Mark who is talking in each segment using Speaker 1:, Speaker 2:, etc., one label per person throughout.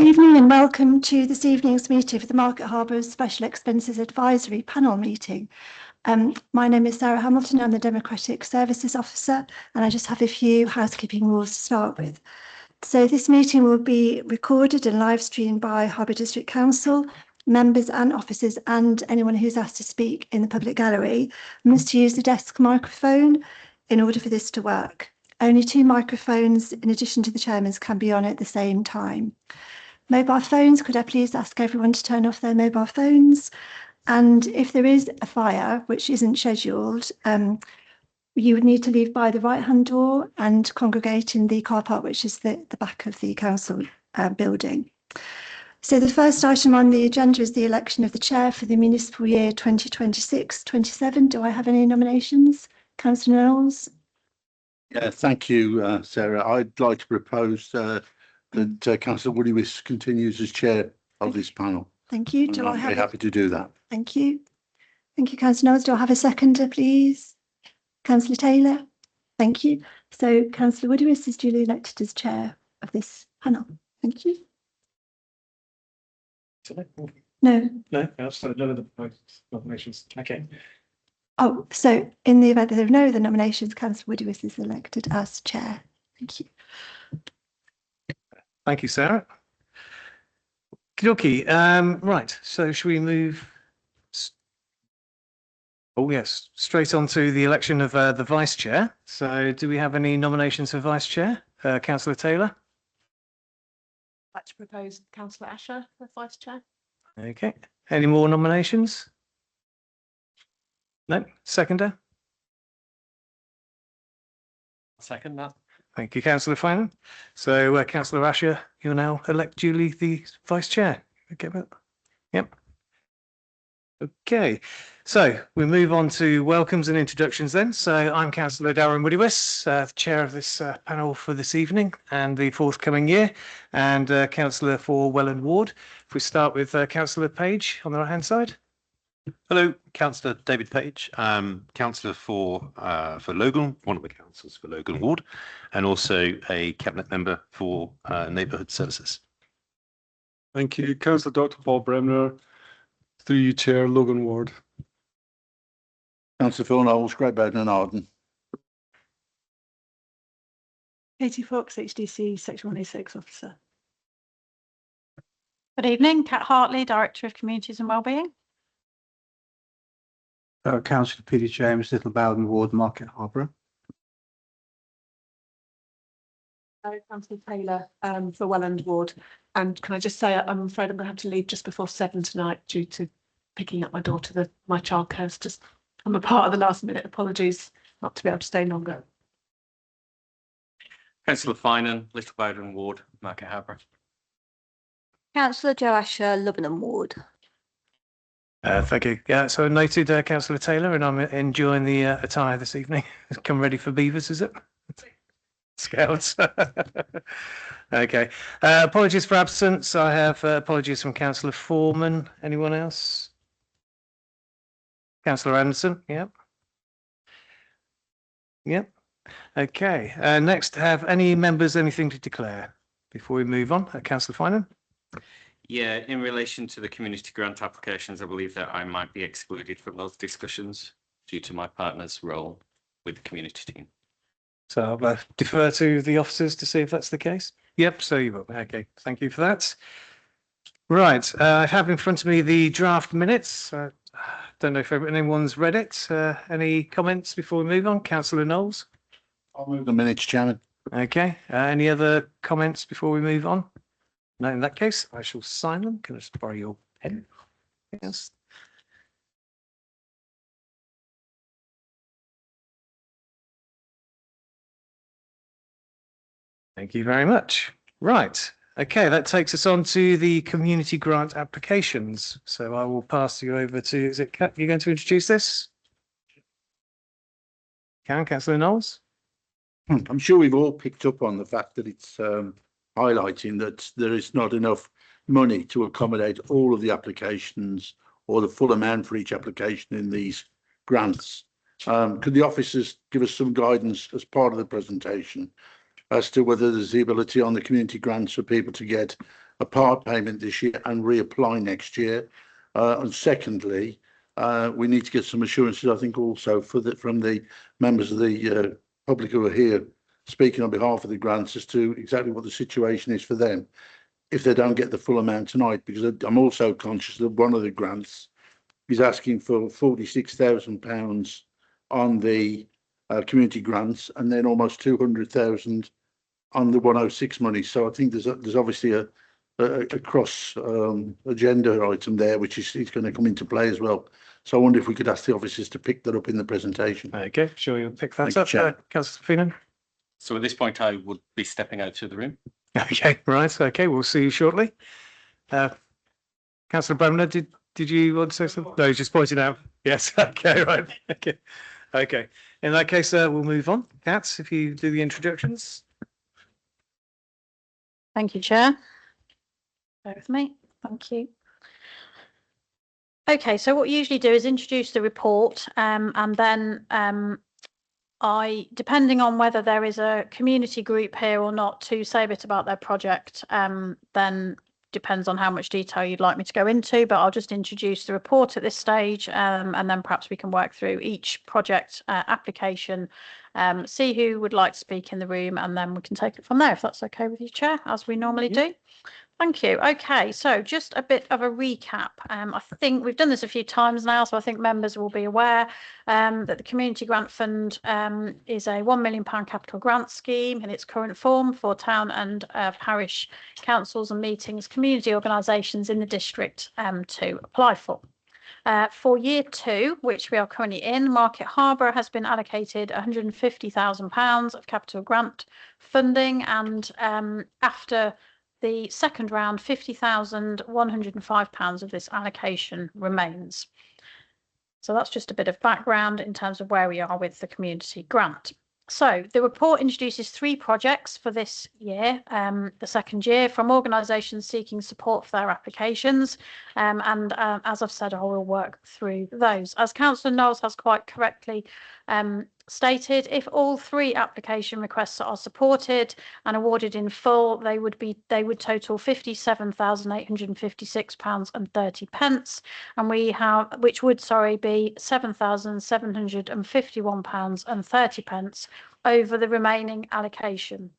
Speaker 1: Good evening and welcome to this evening's meeting for the Market Harborough Special Expenses Advisory Panel meeting. My name is Sarah Hamilton, I'm the Democratic Services Officer, and I just have a few housekeeping rules to start with. So this meeting will be recorded and live streamed by Harborough District Council, members and officers, and anyone who's asked to speak in the public gallery must use the desk microphone in order for this to work. Only 2 microphones, in addition to the chairman's, can be on at the same time. Mobile phones, could I please ask everyone to turn off their mobile phones? And if there is a fire, which isn't scheduled, you would need to leave by the right-hand door and congregate in the car park, which is the back of the council building. So the first item on the agenda is the election of the chair for the municipal year 2026-27. Do I have any nominations? Councillor Knowles?
Speaker 2: Yeah, thank you, Sarah. I'd like to propose that Councillor Woodywis continues as chair of this panel.
Speaker 1: Thank you.
Speaker 2: I'm very happy to do that.
Speaker 1: Thank you. Thank you, Councillor Knowles. Do I have a seconder, please? Councillor Taylor? Thank you. So Councillor Woodywis is duly elected as chair of this panel. Thank you. No.
Speaker 3: No, so none of the nominations. Okay.
Speaker 1: Oh, so in the event that there are no other nominations, Councillor Woodywis is elected as chair. Thank you.
Speaker 3: Thank you, Sarah. Okay. Right. So should we move? Oh yes, straight on to the election of the vice chair. So do we have any nominations for vice chair? Councillor Taylor.
Speaker 4: I'd like to propose Councillor Asher for vice chair.
Speaker 3: Okay. Any more nominations? No. Seconder.
Speaker 4: Second that.
Speaker 3: Thank you, Councillor Finan. So, Councillor Asher, you're now elect duly the vice chair. Okay, yep. Okay, so we move on to welcomes and introductions then. So I'm Councillor Darren Woodywis, chair of this panel for this evening and the forthcoming year, and Councillor for Welland Ward. If we start with Councillor Page on the right-hand side.
Speaker 5: Hello, Councillor David Page, Councillor for Logan, one of the councillors for Logan Ward, and also a cabinet member for Neighbourhood Services.
Speaker 6: Thank you, Councillor Dr. Paul Bremner, through you, Chair, Logan Ward.
Speaker 2: Councillor Phil Knowles, Great Bowden and Arden.
Speaker 1: Katie Fox, HDC Section 106 Officer.
Speaker 4: Good evening, Kat Hartley, Director of Communities and Wellbeing.
Speaker 7: Councillor Peter James, Little Bowden Ward, Market Harborough.
Speaker 4: Councillor Taylor for Welland Ward. And can I just say, I'm afraid I'm going to have to leave just before 7 tonight due to picking up my daughter. My childcare's just, I'm a part of the last minute. Apologies not to be able to stay longer.
Speaker 8: Councillor Finan, Little Bowden Ward, Market Harborough.
Speaker 9: Councillor Joe Asher, Lubenham Ward.
Speaker 3: Thank you. Yeah, so noted, Councillor Taylor, and I'm enjoying the attire this evening. Come ready for beavers, is it? Scouts. Okay. Apologies for absence. I have apologies from Councillor Foreman. Anyone else? Councillor Anderson. Yep. Yep. Okay. Next, have any members anything to declare before we move on? Councillor Finan.
Speaker 8: Yeah, in relation to the community grant applications, I believe that I might be excluded from those discussions due to my partner's role with the community team.
Speaker 3: So I'll defer to the officers to see if that's the case. Yep, so you will. Okay, thank you for that. Right, I have in front of me the draft minutes. Don't know if anyone's read it. Any comments before we move on? Councillor Knowles.
Speaker 2: I'll move the minutes, Chairman.
Speaker 3: Okay, any other comments before we move on? No, in that case, I shall sign them. Can I just borrow your pen? Yes. Thank you very much. Right. Okay, that takes us on to the community grant applications. So I will pass you over to, is it Kat, you're going to introduce this? Councillor Knowles?
Speaker 2: I'm sure we've all picked up on the fact that it's highlighting that there is not enough money to accommodate all of the applications or the full amount for each application in these grants. Could the officers give us some guidance as part of the presentation as to whether there's the ability on the community grants for people to get a part payment this year and reapply next year. And secondly, we need to get some assurances, I think, also from the members of the public who are here speaking on behalf of the grants as to exactly what the situation is for them if they don't get the full amount tonight, because I'm also conscious that one of the grants is asking for £46,000 on the community grants and then almost 200,000 on the 106 money. So I think there's obviously a cross agenda item there, which is going to come into play as well. So I wonder if we could ask the officers to pick that up in the presentation.
Speaker 3: Okay, sure, you'll pick that
Speaker 2: Thank you,
Speaker 3: up,
Speaker 2: Chair.
Speaker 3: Councillor Feenan.
Speaker 8: So at this point, I would be stepping out to the room.
Speaker 3: Okay, right. Okay, we'll see you shortly. Councillor Bremner, did you want to say something? No, just pointed out. Yes. Okay, right. Okay. Okay. In that case, we'll move on. Katz, if you do the introductions.
Speaker 10: Thank you, Chair. Bear with me. Thank you. Okay, so what we usually do is introduce the report, and then depending on whether there is a community group here or not to say a bit about their project, then depends on how much detail you'd like me to go into, but I'll just introduce the report at this stage, and then perhaps we can work through each project application, see who would like to speak in the room, and then we can take it from there, if that's okay with you, Chair, as we normally do. Thank you. Okay, so just a bit of a recap. I think we've done this a few times now, so I think members will be aware that the Community Grant Fund is a £1 million capital grant scheme in its current form for town and parish councils and meetings, community organisations in the district to apply for. For year 2, which we are currently in, Market Harborough has been allocated £150,000 of capital grant funding, and after the second round, £50,105 of this allocation remains. So that's just a bit of background in terms of where we are with the community grant. So the report introduces 3 projects for this year, the second year, from organisations seeking support for their applications. And as I've said, I will work through those. As Councillor Knowles has quite correctly stated, if all 3 application requests are supported and awarded in full, they would total £57,856.30, and which would be £7,751.30 over the remaining allocation.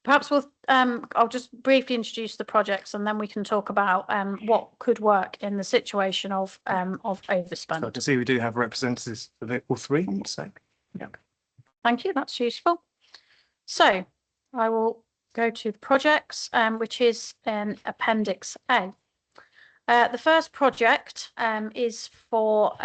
Speaker 10: Perhaps I'll just briefly introduce the projects, and then we can talk about what could work in the situation of overspend.
Speaker 3: So to see, we do have representatives of all 3. So, yeah.
Speaker 10: Thank you. That's useful. So I will go to the projects, which is Appendix A. The first project is for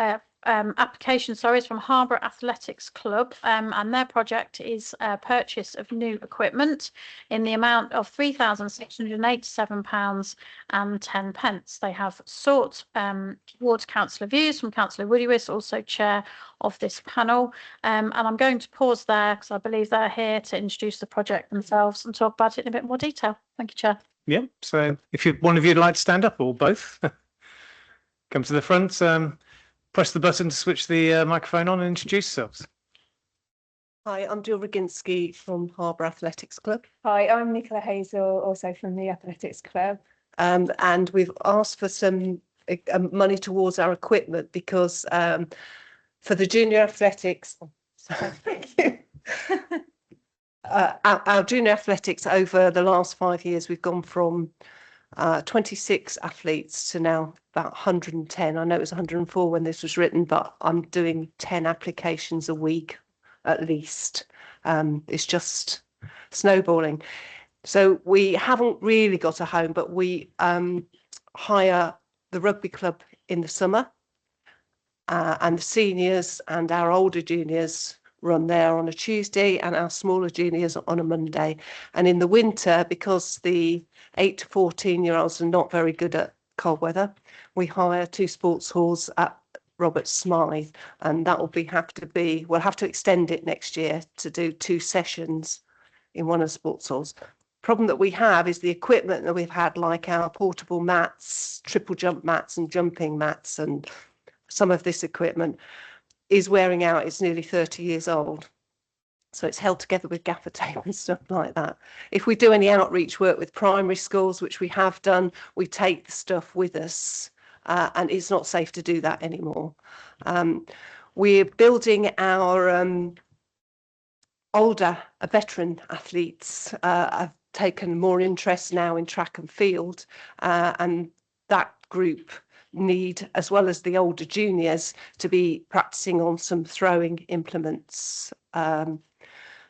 Speaker 10: application, is from Harborough Athletics Club, and their project is purchase of new equipment in the amount of £3,687.10. They have sought Ward Councillor views from Councillor Woodywis, also chair of this panel, and I'm going to pause there because I believe they're here to introduce the project themselves and talk about it in a bit more detail. Thank you, Chair.
Speaker 3: Yeah, so if one of you would like to stand up, or both, come to the front. Press the button to switch the microphone on and introduce yourselves.
Speaker 11: Hi, I'm Jill Roginski from Harborough Athletics Club.
Speaker 4: Hi, I'm Nicola Hazel, also from the Athletics Club.
Speaker 11: And we've asked for some money towards our equipment because for the junior athletics, thank you. Our junior athletics over the last 5 years, we've gone from 26 athletes to now about 110. I know it was 104 when this was written, but I'm doing 10 applications a week at least. It's just snowballing. So we haven't really got a home, but we hire the rugby club in the summer, and the seniors and our older juniors run there on a Tuesday and our smaller juniors on a Monday. And in the winter, because the 8 to 14-year-olds are not very good at cold weather, we hire 2 sports halls at Robert Smythe, and that will we'll have to extend it next year to do 2 sessions in one of the sports halls. Problem that we have is the equipment that we've had, like our portable mats, triple jump mats and jumping mats, and some of this equipment is wearing out. It's nearly 30 years old. So it's held together with gaffer tape and stuff like that. If we do any outreach work with primary schools, which we have done, we take the stuff with us, and it's not safe to do that anymore. We're building our older veteran athletes have taken more interest now in track and field, and that group need, as well as the older juniors, to be practicing on some throwing implements.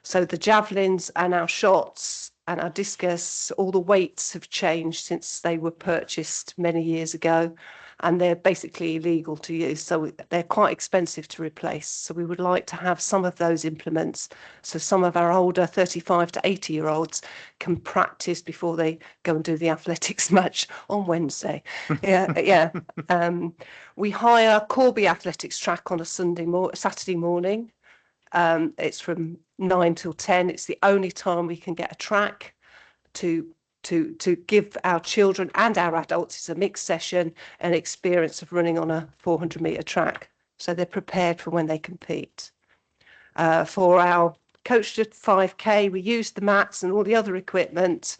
Speaker 11: So the javelins and our shots and our discus, all the weights have changed since they were purchased many years ago, and they're basically illegal to use. So they're quite expensive to replace. So we would like to have some of those implements, so some of our older 35 to 80-year-olds can practice before they go and do the athletics match on Wednesday. Yeah. We hire Corby Athletics Track on a Saturday morning. It's from 9 till 10. It's the only time we can get a track to give our children and our adults. It's a mixed session, an experience of running on a 400-metre track. So they're prepared for when they compete. For our coached 5K, we use the mats and all the other equipment,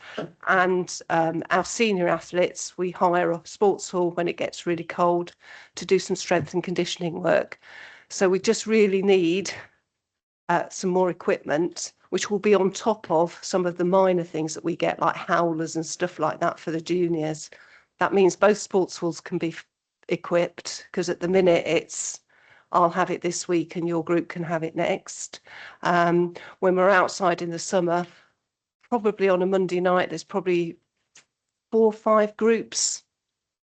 Speaker 11: and our senior athletes, we hire a sports hall when it gets really cold to do some strength and conditioning work. So we just really need some more equipment, which will be on top of some of the minor things that we get, like howlers and stuff like that for the juniors. That means both sports halls can be equipped, because at the minute it's I'll have it this week and your group can have it next. When we're outside in the summer, probably on a Monday night, there's probably 4 or 5 groups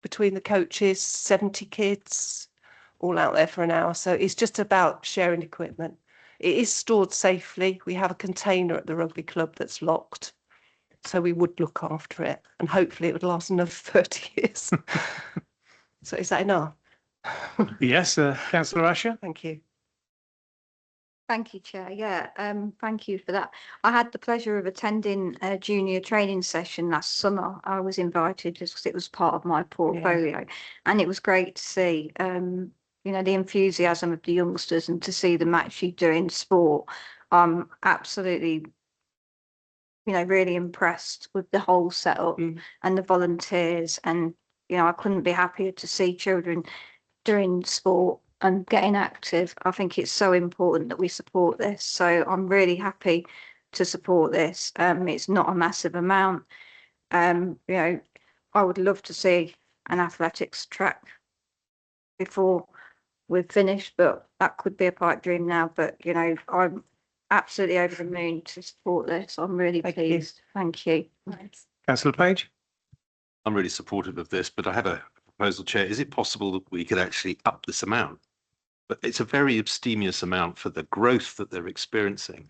Speaker 11: between the coaches, 70 kids, all out there for an hour. So it's just about sharing equipment. It is stored safely. We have a container at the rugby club that's locked, so we would look after it, and hopefully it would last another 30 years. So is that enough?
Speaker 3: Yes, Councillor Asher.
Speaker 11: Thank you.
Speaker 9: Thank you, Chair. Yeah, thank you for that. I had the pleasure of attending a junior training session last summer. I was invited just because it was part of my portfolio, and it was great to see you know, the enthusiasm of the youngsters and to see them actually doing sport. I'm absolutely, you know, really impressed with the whole setup and the volunteers, and you know, I couldn't be happier to see children doing sport and getting active. I think it's so important that we support this, so I'm really happy to support this. It's not a massive amount. You know, I would love to see an athletics track before we're finished, but that could be a pipe dream now. But you know, I'm absolutely over the moon to support this. I'm really pleased. Thank you.
Speaker 3: Councillor Page.
Speaker 5: I'm really supportive of this, but I have a proposal, Chair. Is it possible that we could actually up this amount? But it's a very abstemious amount for the growth that they're experiencing.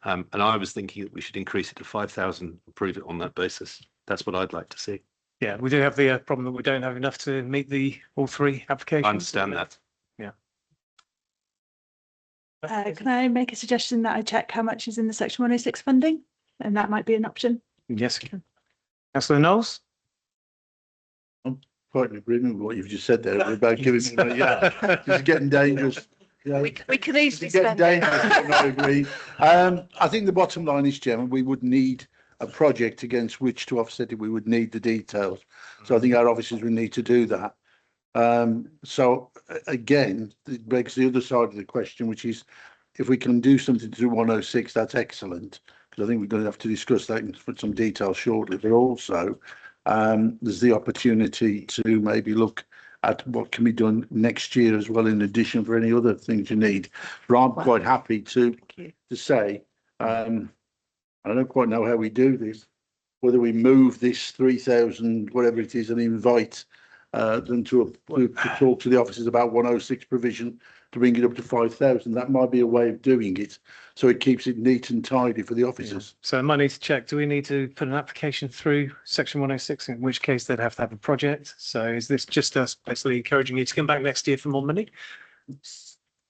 Speaker 5: And I was thinking that we should increase it to 5,000 and prove it on that basis. That's what I'd like to see.
Speaker 3: Yeah, we do have the problem that we don't have enough to meet all 3 applications.
Speaker 5: I understand that.
Speaker 3: Yeah.
Speaker 4: Can I make a suggestion that I check how much is in the Section 106 funding? And that might be an option.
Speaker 3: Yes, you can. Councillor Knowles.
Speaker 2: I'm quite in agreement with what you've just said there about giving me money. Yeah, this is getting dangerous. Yeah,
Speaker 11: We can easily
Speaker 2: it's getting
Speaker 11: spend it.
Speaker 2: dangerous. I agree. I think the bottom line is, Chairman, we would need a project against which to offset it. We would need the details. So I think our officers would need to do that. So again, it begs the other side of the question, which is if we can do something to do 106, that's excellent, because I think we're going to have to discuss that in some detail shortly. But also, there's the opportunity to maybe look at what can be done next year as well, in addition for any other things you need. But I'm quite happy to say, I don't quite know how we do this, whether we move this 3,000, whatever it is, and invite them to talk to the officers about 106 provision to bring it up to 5,000. That might be a way of doing it, so it keeps it neat and tidy for the officers.
Speaker 3: Yeah. So I might need to check, do we need to put an application through Section 106, in which case they'd have to have a project? So is this just us basically encouraging you to come back next year for more money?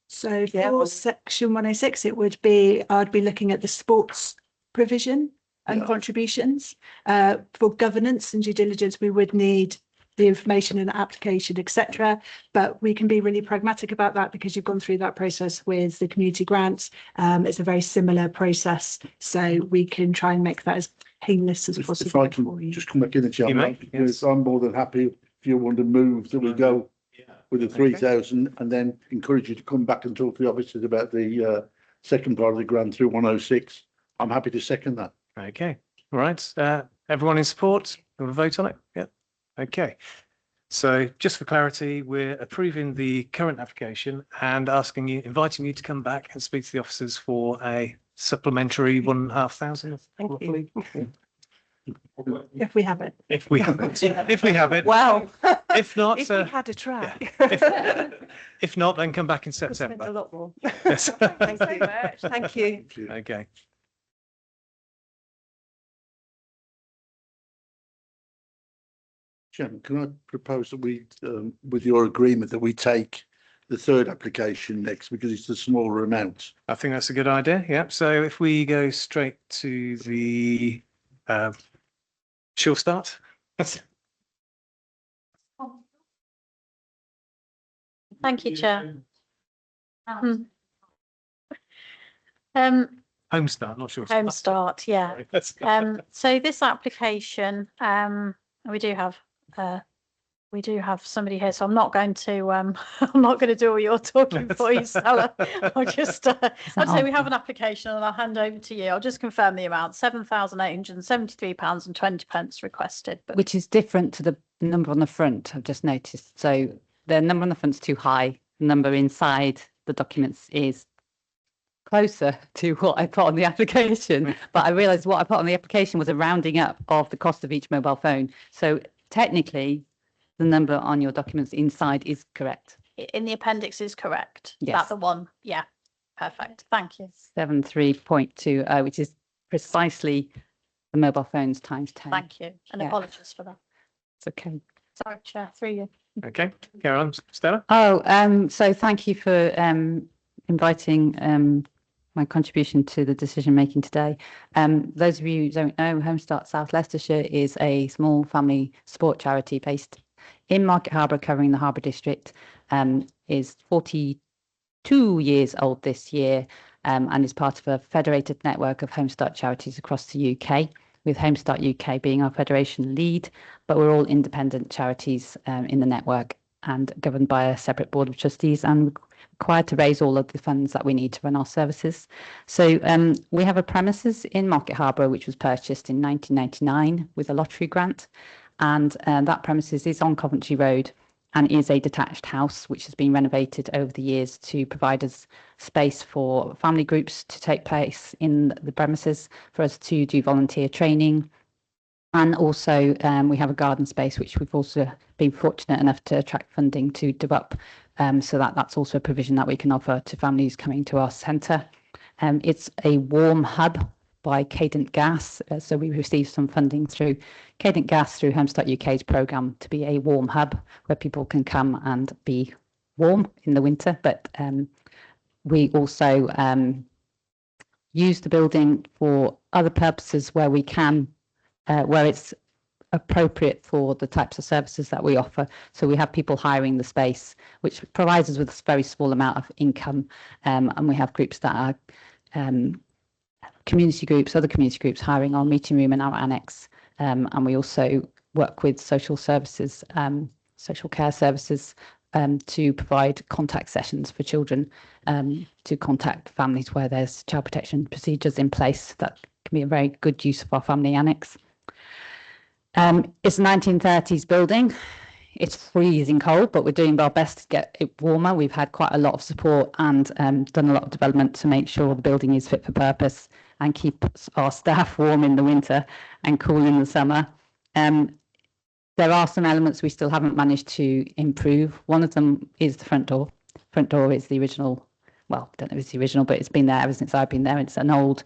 Speaker 4: So for Section 106, it would be, I'd be looking at the sports provision and contributions. For governance and due diligence, we would need the information in the application, etc. But we can be really pragmatic about that because you've gone through that process with the community grants. It's a very similar process, so we can try and make that as painless as
Speaker 2: If
Speaker 4: possible
Speaker 2: I
Speaker 4: for
Speaker 2: can
Speaker 4: you.
Speaker 2: just come back in the chair,
Speaker 3: You may,
Speaker 2: because
Speaker 3: yes.
Speaker 2: I'm more than happy if you want to move that we go with the 3,000 and then encourage you to come back and talk to the officers about the second part of the grant through 106. I'm happy to second that.
Speaker 3: Okay, all right. Everyone in support? You want to vote on it? Yeah. Okay. So just for clarity, we're approving the current application and inviting you to come back and speak to the officers for a supplementary 1,500.
Speaker 11: Thank you.
Speaker 4: If we have it.
Speaker 3: If we have it. If we have it.
Speaker 11: Well,
Speaker 3: If not,
Speaker 11: if we had a track.
Speaker 3: if not, then come back in
Speaker 11: We'll spend a
Speaker 3: September.
Speaker 11: lot more.
Speaker 3: Yes.
Speaker 11: Thanks so much. Thank you.
Speaker 3: Okay.
Speaker 2: Chairman, can I propose that we, with your agreement, that we take the third application next because it's the smaller amount?
Speaker 3: I think that's a good idea. Yeah. So if we go straight to the she'll start.
Speaker 10: Thank you, Chair.
Speaker 3: Home start, not sure.
Speaker 10: Home start, yeah. So this application, we do have somebody here, so I'm not going to I'm not going to do all your talking for you, Stella. I'll just I'd say we have an application and I'll hand over to you. I'll just confirm the amount: £7,873.20 requested. But
Speaker 12: which is different to the number on the front, I've just noticed. So the number on the front's too high. The number inside the documents is closer to what I put on the application. But I realised what I put on the application was a rounding up of the cost of each mobile phone. So technically, the number on your documents inside is correct.
Speaker 10: in the appendix is correct.
Speaker 12: Yes.
Speaker 10: That's the one. Yeah. Perfect. Thank you.
Speaker 12: 73.20, which is precisely the mobile phones times 10.
Speaker 10: Thank you. And
Speaker 12: Yeah.
Speaker 10: apologies for that.
Speaker 12: It's okay.
Speaker 10: Sorry, Chair, through you.
Speaker 3: Okay, carry on, Stella.
Speaker 12: So thank you for inviting my contribution to the decision making today. Those of you who don't know, Home Start South Leicestershire is a small family support charity based in Market Harborough, covering the Harborough district. Is 42 years old this year, and is part of a federated network of Home Start charities across the UK, with Home Start UK being our federation lead, but we're all independent charities in the network and governed by a separate board of trustees and required to raise all of the funds that we need to run our services. So we have a premises in Market Harborough, which was purchased in 1999 with a lottery grant, and that premises is on Coventry Road and is a detached house which has been renovated over the years to provide us space for family groups to take place in the premises, for us to do volunteer training. And also we have a garden space which we've also been fortunate enough to attract funding to develop, so that's also a provision that we can offer to families coming to our centre. It's a warm hub by Cadent Gas, so we received some funding through Cadent Gas through Home Start UK's programme to be a warm hub where people can come and be warm in the winter, but we also use the building for other purposes where we can, where it's appropriate for the types of services that we offer. So we have people hiring the space, which provides us with a very small amount of income, and we have groups that are community groups, other community groups hiring our meeting room and our annex, and we also work with social services, social care services, to provide contact sessions for children, to contact families where there's child protection procedures in place. That can be a very good use of our family annex. It's a 1930s building. It's freezing cold, but we're doing our best to get it warmer. We've had quite a lot of support and done a lot of development to make sure the building is fit for purpose and keep our staff warm in the winter and cool in the summer. There are some elements we still haven't managed to improve. One of them is the front door. Front door is the original, well, I don't know if it's the original, but it's been there ever since I've been there. It's an old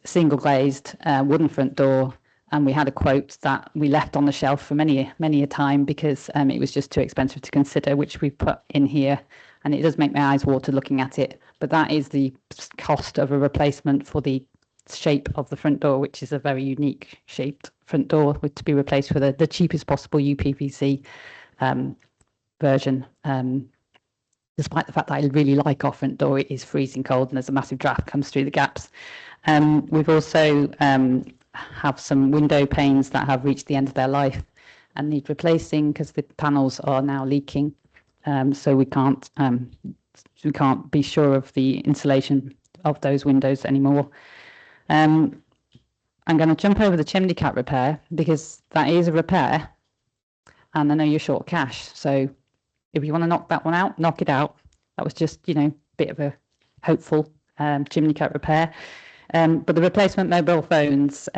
Speaker 12: single glazed wooden front door. And we had a quote that we left on the shelf for many a time because it was just too expensive to consider, which we put in here. And it does make my eyes water looking at it. But that is the cost of a replacement for the shape of the front door, which is a very unique shaped front door, to be replaced with the cheapest possible UPVC version. Despite the fact that I really like our front door, it is freezing cold and there's a massive draft comes through the gaps. We've also have some window panes that have reached the end of their life and need replacing because the panels are now leaking. So we can't be sure of the insulation of those windows anymore. I'm going to jump over the chimney cap repair because that is a repair, and I know you're short cash. So if you want to knock that one out, knock it out. That was just, a bit of a hopeful chimney cap repair. But the replacement mobile phones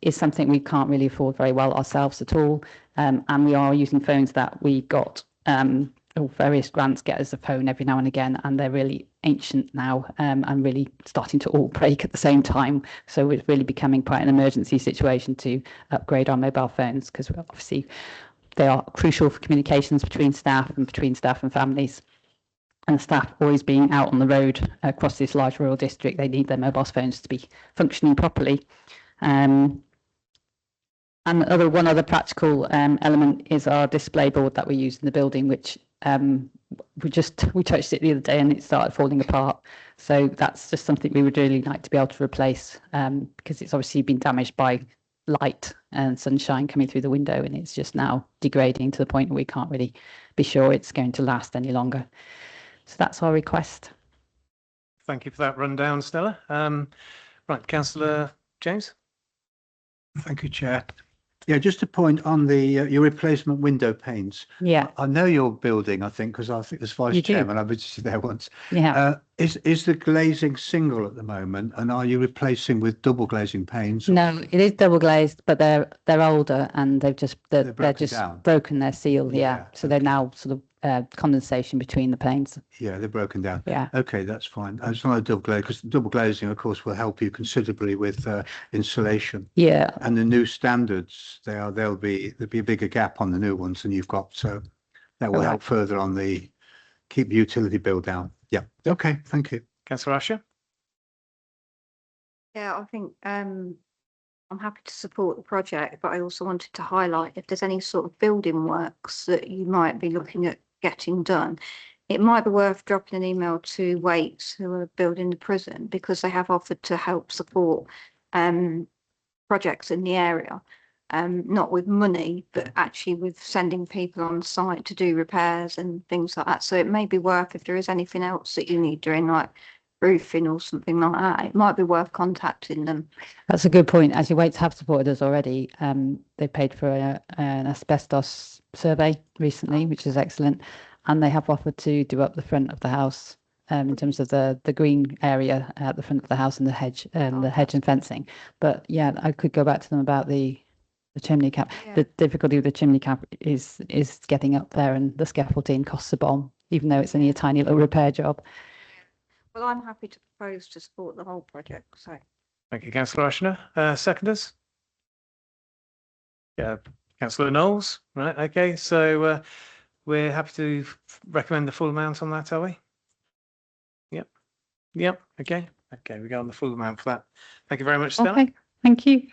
Speaker 12: is something we can't really afford very well ourselves at all. And we are using phones that we got, various grants get us a phone every now and again, and they're really ancient now and really starting to all break at the same time. So it's really becoming quite an emergency situation to upgrade our mobile phones because obviously they are crucial for communications between staff and families. And staff always being out on the road across this large rural district, they need their mobile phones to be functioning properly. And one other practical element is our display board that we use in the building, which we touched it the other day and it started falling apart. So that's just something we would really like to be able to replace because it's obviously been damaged by light and sunshine coming through the window, and it's just now degrading to the point where we can't really be sure it's going to last any longer. So that's our request.
Speaker 3: Thank you for that rundown, Stella. Right, Councillor James.
Speaker 7: Thank you, Chair. Yeah, just a point on the your replacement window panes.
Speaker 12: Yeah.
Speaker 7: I know your building, I think, because I think as Vice Chairman, I visited there once.
Speaker 12: Yeah.
Speaker 7: Is the glazing single at the moment, and are you replacing with double glazing panes?
Speaker 12: No, it is double glazed, but they're older and they're just
Speaker 7: down.
Speaker 12: broken their seal. Yeah. So
Speaker 7: okay.
Speaker 12: they're now sort of condensation between the panes.
Speaker 7: Yeah, they're broken down.
Speaker 12: Yeah.
Speaker 7: Okay, that's fine. It's not a double glaze because double glazing, of course, will help you considerably with insulation.
Speaker 12: Yeah.
Speaker 7: And the new standards, there'll be a bigger gap on the new ones than you've got, so that will help further on keep the utility bill down. Yeah. Okay. Thank you.
Speaker 3: Councillor Asher.
Speaker 9: Yeah, I think I'm happy to support the project, but I also wanted to highlight if there's any sort of building works that you might be looking at getting done, it might be worth dropping an email to Waits, who are building the prison, because they have offered to help support projects in the area, not with money, but actually with sending people on site to do repairs and things like that. So it may be worth, if there is anything else that you need doing, like roofing or something like that, it might be worth contacting them.
Speaker 12: That's a good point. As you Waits have supported us already. They paid for an asbestos survey recently, which is excellent, and they have offered to do up the front of the house in terms of the green area at the front of the house and the hedge and fencing. But yeah, I could go back to them about the chimney cap.
Speaker 9: Yeah.
Speaker 12: The difficulty with the chimney cap is getting up there, and the scaffolding costs a bomb, even though it's only a tiny little repair job.
Speaker 9: Well, I'm happy to propose to support the whole project. So
Speaker 3: Thank you, Councillor Ashner. Seconders? Yeah, Councillor Knowles. Right, okay, so we're happy to recommend the full amount on that, are we? Yep, okay. Okay, we go on the full amount for that. Thank you very much, Stella.
Speaker 12: Okay, thank you.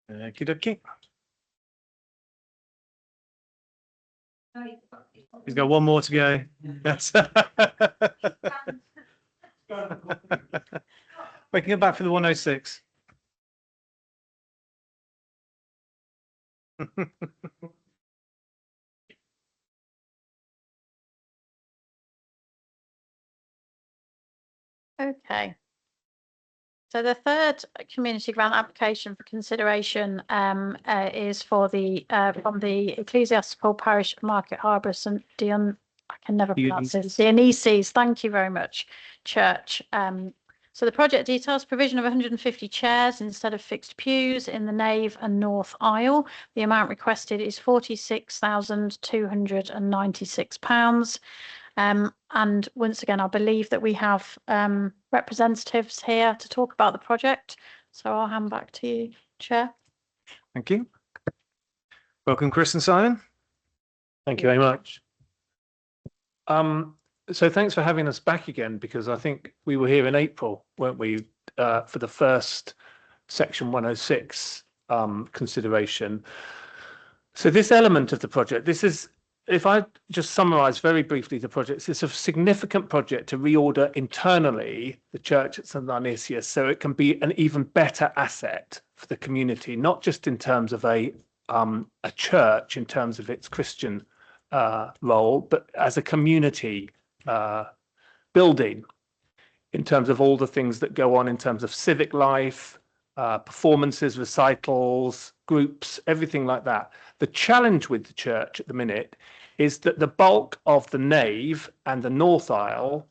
Speaker 3: Okie dokie. He's got one more to go. That's we can go back for the 106.
Speaker 10: Okay. So the third community grant application for consideration is for the from the Ecclesiastical Parish of Market Harborough St Dion. I can never pronounce it. Dionysius. Thank you very much, Church. So the project details: provision of 150 chairs instead of fixed pews in the nave and north aisle. The amount requested is £46,296. And once again, I believe that we have representatives here to talk about the project. So I'll hand back to you, Chair.
Speaker 3: Thank you. Welcome, Chris and Simon. Thank you very much. So thanks for having us back again, because I think we were here in April, weren't we, for the first Section 106 consideration. So this element of the project, this is, if I just summarise very briefly the project, it's a significant project to reorder internally the church at St Dionysius so it can be an even better asset for the community, not just in terms of a church in terms of its Christian role, but as a community building in terms of all the things that go on in terms of civic life, performances, recitals, groups, everything like that. The challenge with the church at the minute is that the bulk of the nave and the north aisle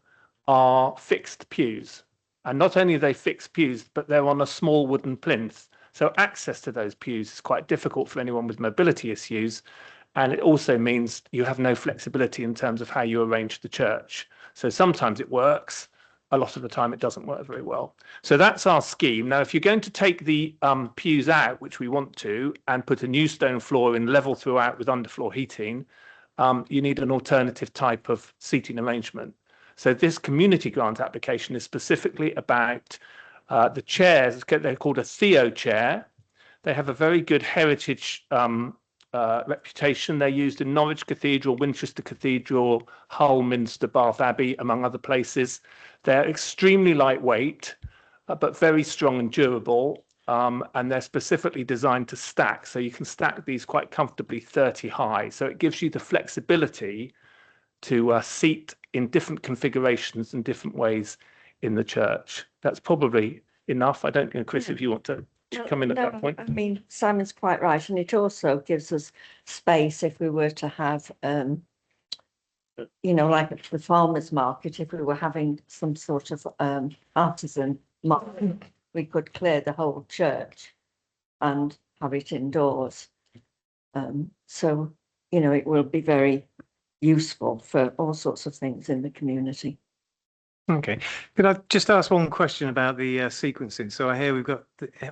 Speaker 3: are fixed pews. And not only are they fixed pews, but they're on a small wooden plinth. So access to those pews is quite difficult for anyone with mobility issues. And it also means you have no flexibility in terms of how you arrange the church. So sometimes it works. A lot of the time it doesn't work very well. So that's our scheme. Now, if you're going to take the pews out, which we want to, and put a new stone floor in level throughout with underfloor heating, you need an alternative type of seating arrangement. So this community grant application is specifically about the chairs. They're called a Theo chair. They have a very good heritage reputation. They're used in Norwich Cathedral, Winchester Cathedral, Hull, Minster, Bath Abbey, among other places. They're extremely lightweight, but very strong and durable. And they're specifically designed to stack. So you can stack these quite comfortably 30 high. So it gives you the flexibility to seat in different configurations and different ways in the church. That's probably enough. I don't know, Chris, if you want to come in at that point.
Speaker 13: I mean, Simon's quite right, and it also gives us space if we were to have, like at the farmers market, if we were having some sort of artisan market, we could clear the whole church and have it indoors. So, it will be very useful for all sorts of things in the community.
Speaker 3: Okay. Could I just ask one question about the sequencing? So I hear we've got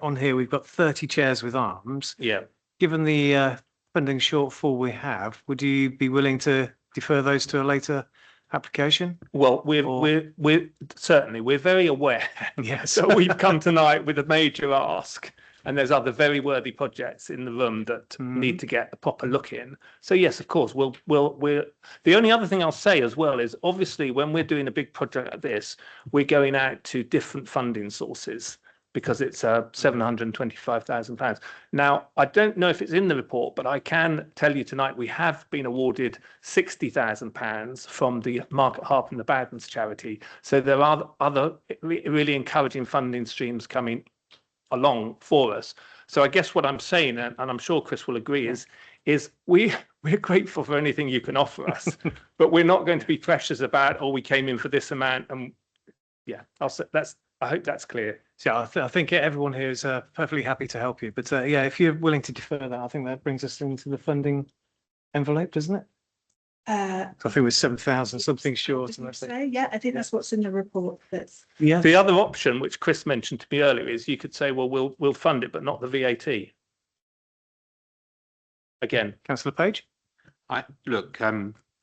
Speaker 3: on here, we've got 30 chairs with arms.
Speaker 8: Yeah.
Speaker 3: Given the funding shortfall we have, would you be willing to defer those to a later application?
Speaker 8: Well, we're certainly, we're very aware.
Speaker 3: Yes.
Speaker 8: So we've come tonight with a major ask, and there's other very worthy projects in the room that need to get a proper look in. So yes, of course, we're the only other thing I'll say as well is obviously when we're doing a big project like this, we're going out to different funding sources because it's £725,000. Now, I don't know if it's in the report, but I can tell you tonight we have been awarded £60,000 from the Market Harp and the Bowdens charity. So there are other really encouraging funding streams coming along for us. So I guess what I'm saying, and I'm sure Chris will agree, is we're grateful for anything you can offer us, but we're not going to be precious about, oh, we came in for this amount. And yeah, I hope that's clear.
Speaker 3: So I think everyone here is perfectly happy to help you. But yeah, if you're willing to defer that, I think that brings us into the funding envelope, doesn't it? So I think we're 7,000 something short.
Speaker 4: Yeah, I think that's what's in the report. That's
Speaker 8: The other option, which Chris mentioned to me earlier, is you could say, well, we'll fund it, but not the VAT. Again,
Speaker 3: Councillor Page.
Speaker 5: I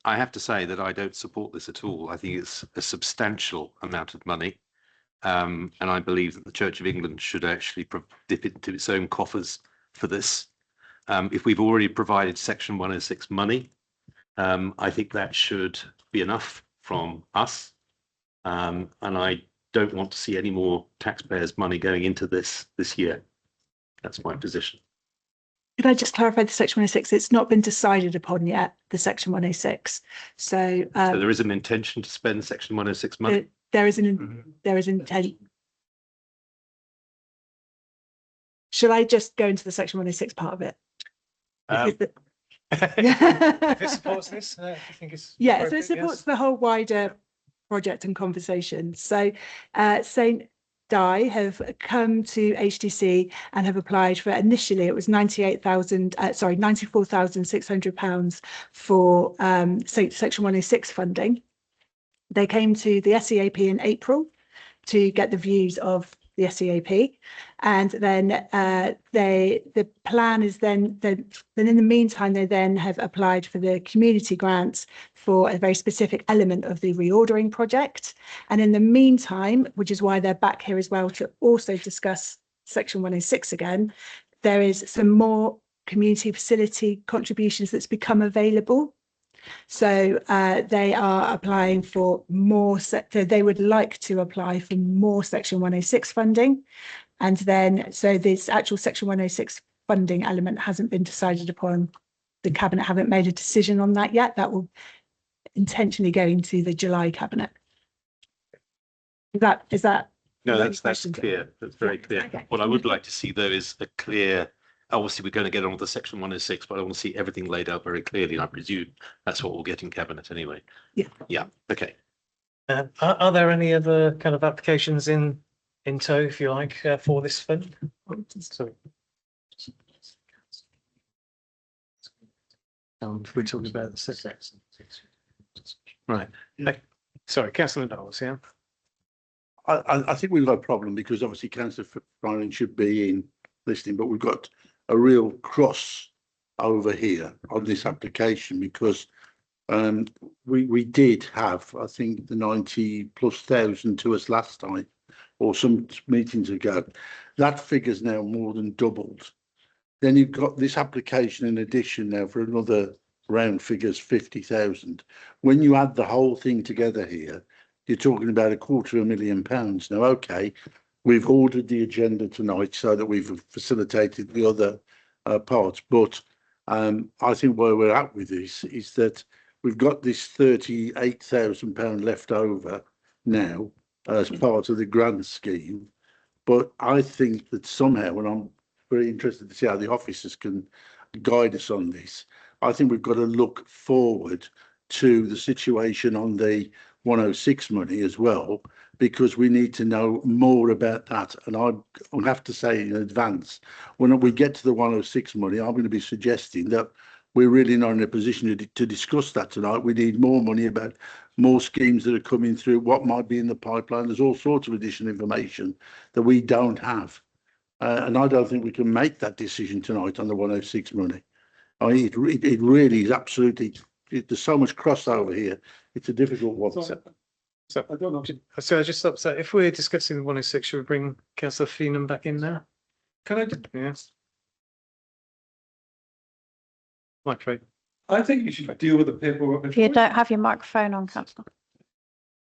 Speaker 5: have to say that I don't support this at all. I think it's a substantial amount of money. And I believe that the Church of England should actually dip into its own coffers for this. If we've already provided Section 106 money, I think that should be enough from us. And I don't want to see any more taxpayers' money going into this year. That's my position.
Speaker 4: Could I just clarify the Section 106? It's not been decided upon yet, the Section 106. So
Speaker 5: there is an intention to spend Section 106 money?
Speaker 4: There is intent. Shall I just go into the Section 106 part of it?
Speaker 3: If it supports this, I think it's
Speaker 4: if it supports the whole wider project and conversation. So St Di have come to HDC and have applied for, initially it was £94,600 for Section 106 funding. They came to the SEAP in April to get the views of the SEAP, and then the plan is then in the meantime they then have applied for the community grants for a very specific element of the reordering project, and in the meantime, which is why they're back here as well to also discuss section 106 again, there is some more community facility contributions that's become available. So they are applying for more, so they would like to apply for more section 106 funding. And then, so this actual section 106 funding element hasn't been decided upon. The cabinet haven't made a decision on that yet. That will intentionally go into the July cabinet. Is that?
Speaker 5: No, that's clear. That's very clear.
Speaker 4: Okay.
Speaker 5: What I would like to see though is a clear, obviously we're going to get on with the section 106, but I want to see everything laid out very clearly. And I presume that's what we'll get in cabinet anyway.
Speaker 4: Yeah.
Speaker 5: Yeah. Okay.
Speaker 3: Are there any other kind of applications in tow, if you like, for this fund? Sorry. We're talking about the six. Right. Sorry, Councillor Knowles, yeah.
Speaker 2: I think we've got a problem because obviously Councillor Frinan should be in listening, but we've got a real cross over here on this application because we did have, I think, the 90,000+ to us last time or some meetings ago. That figure's now more than doubled. Then you've got this application in addition now for another round figures 50,000. When you add the whole thing together here, you're talking about £250,000. Now, okay, we've ordered the agenda tonight so that we've facilitated the other parts, but I think where we're at with this is that we've got this £38,000 left over now as part of the grant scheme. But I think that somehow, and I'm very interested to see how the officers can guide us on this, I think we've got to look forward to the situation on the 106 money as well, because we need to know more about that. And I'll have to say in advance, when we get to the 106 money, I'm going to be suggesting that we're really not in a position to discuss that tonight. We need more money about more schemes that are coming through, what might be in the pipeline. There's all sorts of additional information that we don't have. And I don't think we can make that decision tonight on the 106 money. I mean, it really is absolutely, there's so much crossover here. It's a difficult one.
Speaker 3: So I don't know. So I just thought, so if we're discussing the 106, should we bring Councillor Feenan back in now?
Speaker 6: Can I just,
Speaker 3: Yes. Microphone.
Speaker 6: I think you should deal with the paperwork.
Speaker 10: If you don't have your microphone on, Councillor.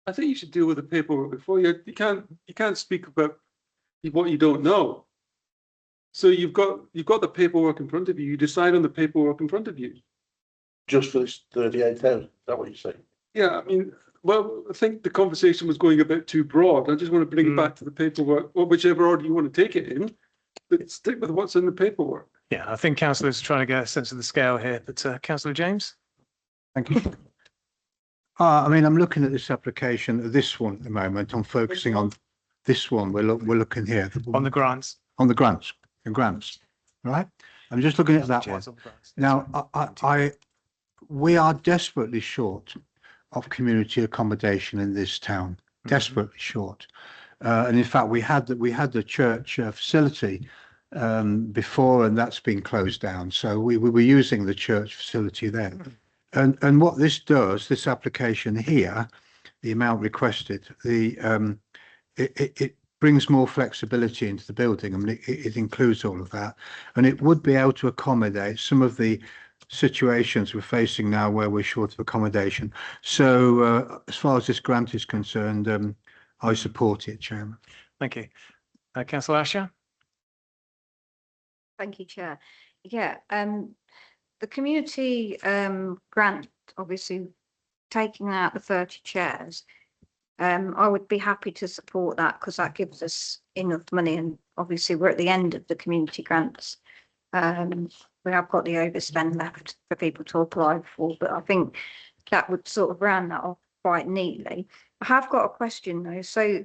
Speaker 6: I think you should deal with the paperwork before you can't speak about what you don't know. So you've got the paperwork in front of you. You decide on the paperwork in front of you.
Speaker 2: Just for this 38,000, is that what you're saying?
Speaker 6: Yeah, I mean, well, I think the conversation was going a bit too broad. I just want to bring it back to the paperwork, or whichever order you want to take it in, but stick with what's in the paperwork.
Speaker 3: Yeah, I think Councillor's trying to get a sense of the scale here, but Councillor James?
Speaker 7: Thank you. I mean, I'm looking at this application, this one at the moment. I'm focusing on this one. We're looking here.
Speaker 3: On the grants.
Speaker 7: On the grants, right? I'm just looking at that one. Now, we are desperately short of community accommodation in this town, desperately short. And in fact, we had the church facility before, and that's been closed down. So we were using the church facility there. And what this does, this application here, the amount requested, it brings more flexibility into the building. I mean, it includes all of that, and it would be able to accommodate some of the situations we're facing now where we're short of accommodation. So as far as this grant is concerned, I support it, Chairman.
Speaker 3: Thank you. Councillor Asher?
Speaker 9: Thank you, Chair. Yeah, the community grant, obviously taking out the 30 chairs, I would be happy to support that because that gives us enough money, and obviously we're at the end of the community grants. We have got the overspend left for people to apply for, but I think that would sort of round that off quite neatly. I have got a question though. So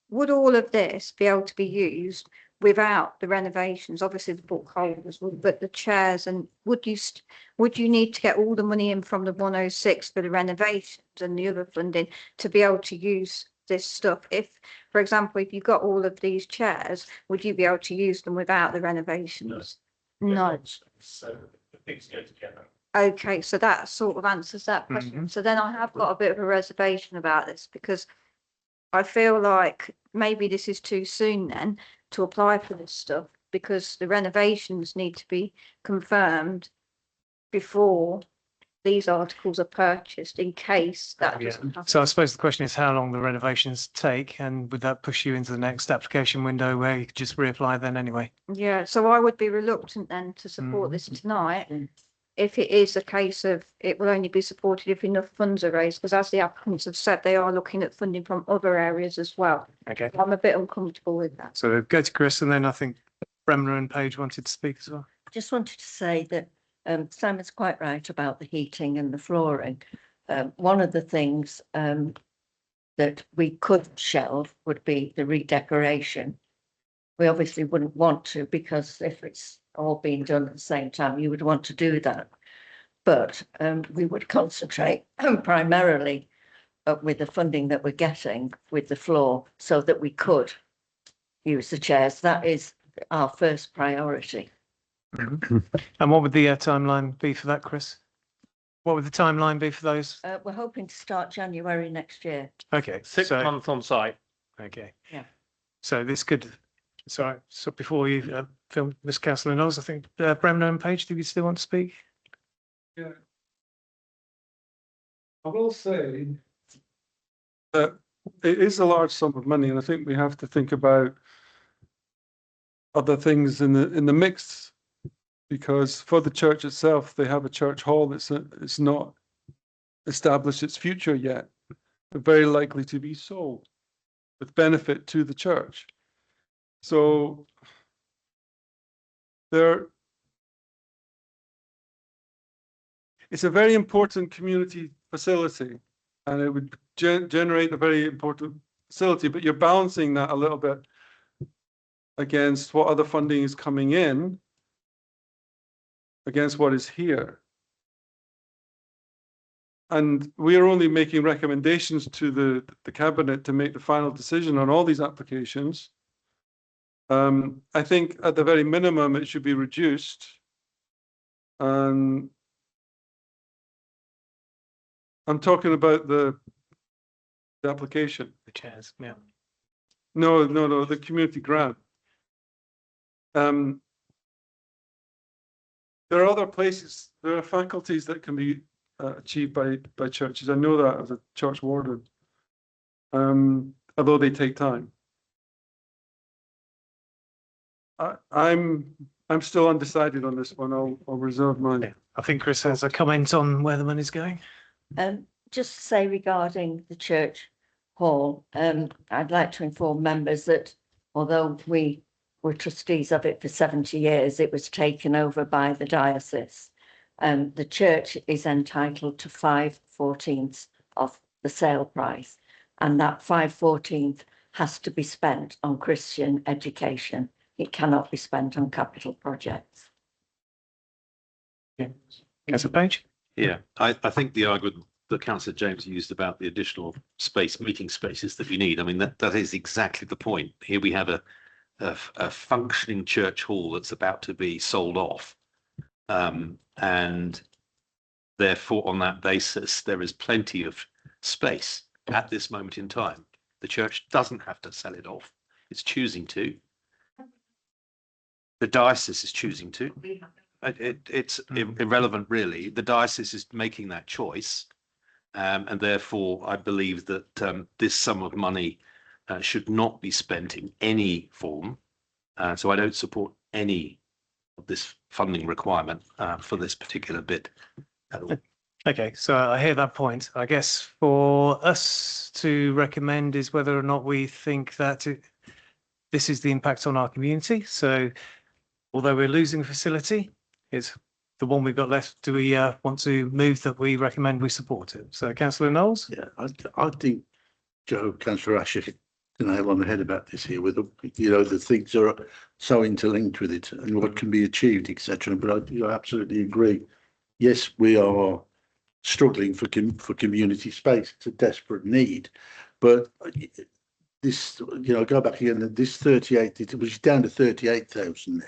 Speaker 9: would all of this be able to be used without the renovations? Obviously the book holders would, but the chairs, and would you need to get all the money in from the 106 for the renovations and the other funding to be able to use this stuff? If, for example, if you got all of these chairs, would you be able to use them without the renovations? No.
Speaker 8: So the things go together.
Speaker 9: Okay, so that sort of answers that question. So then I have got a bit of a reservation about this because I feel like maybe this is too soon then to apply for this stuff because the renovations need to be confirmed before these articles are purchased in case that doesn't happen.
Speaker 3: So I suppose the question is how long the renovations take, and would that push you into the next application window where you could just reapply then anyway?
Speaker 9: Yeah, so I would be reluctant then to support this tonight if it is a case of it will only be supported if enough funds are raised, because as the applicants have said, they are looking at funding from other areas as well.
Speaker 3: Okay.
Speaker 9: I'm a bit uncomfortable with that.
Speaker 3: So go to Chris, and then I think Bremner and Page wanted to speak as well.
Speaker 13: Just wanted to say that Simon's quite right about the heating and the flooring. One of the things that we could shelve would be the redecoration. We obviously wouldn't want to, because if it's all being done at the same time, you would want to do that. But we would concentrate primarily with the funding that we're getting with the floor so that we could use the chairs. That is our first priority.
Speaker 3: And what would the timeline be for that, Chris? What would the timeline be for those?
Speaker 13: We're hoping to start January next year.
Speaker 3: Okay.
Speaker 8: 6 months on site.
Speaker 3: Okay.
Speaker 13: Yeah.
Speaker 3: So this could, sorry, so before you film, Ms. Councillor Knowles, I think Bremner and Page, do you still want to speak?
Speaker 6: Yeah. I will say that it is a large sum of money, and I think we have to think about other things in the mix, because for the church itself, they have a church hall that's not established its future yet, but very likely to be sold with benefit to the church. So it's a very important community facility, and it would generate a very important facility, but you're balancing that a little bit against what other funding is coming in, against what is here. And we are only making recommendations to the cabinet to make the final decision on all these applications. I think at the very minimum, it should be reduced. I'm talking about the application.
Speaker 3: The chairs, yeah.
Speaker 6: No, the community grant. There are other places, there are faculties that can be achieved by churches. I know that as a church warden, although they take time. I'm still undecided on this one. I'll reserve mine.
Speaker 3: Yeah. I think Chris has a comment on where the money's going.
Speaker 13: Just to say regarding the church hall, I'd like to inform members that although we were trustees of it for 70 years, it was taken over by the diocese. The church is entitled to 5/14 of the sale price, and that 5/14 has to be spent on Christian education. It cannot be spent on capital projects.
Speaker 3: Yeah. Councillor Page?
Speaker 5: Yeah, I think the argument that Councillor James used about the additional space, meeting spaces that we need, I mean, that is exactly the point. Here we have a functioning church hall that's about to be sold off. And therefore, on that basis, there is plenty of space at this moment in time. The church doesn't have to sell it off. It's choosing to. The diocese is choosing to. It's irrelevant, really. The diocese is making that choice. And therefore, I believe that this sum of money should not be spent in any form. So I don't support any of this funding requirement for this particular bit at all.
Speaker 3: Okay, so I hear that point. I guess for us to recommend is whether or not we think that this is the impact on our community. So although we're losing a facility, it's the one we've got left. Do we want to move that we recommend we support it? So Councillor Knowles?
Speaker 2: Yeah, I think Councillor Ash hit the nail on the head about this here, with the things are so interlinked with it and what can be achieved, etc. But I absolutely agree. Yes, we are struggling for community space. It's a desperate need, But this, go back again, this 38, it was down to 38,000 now,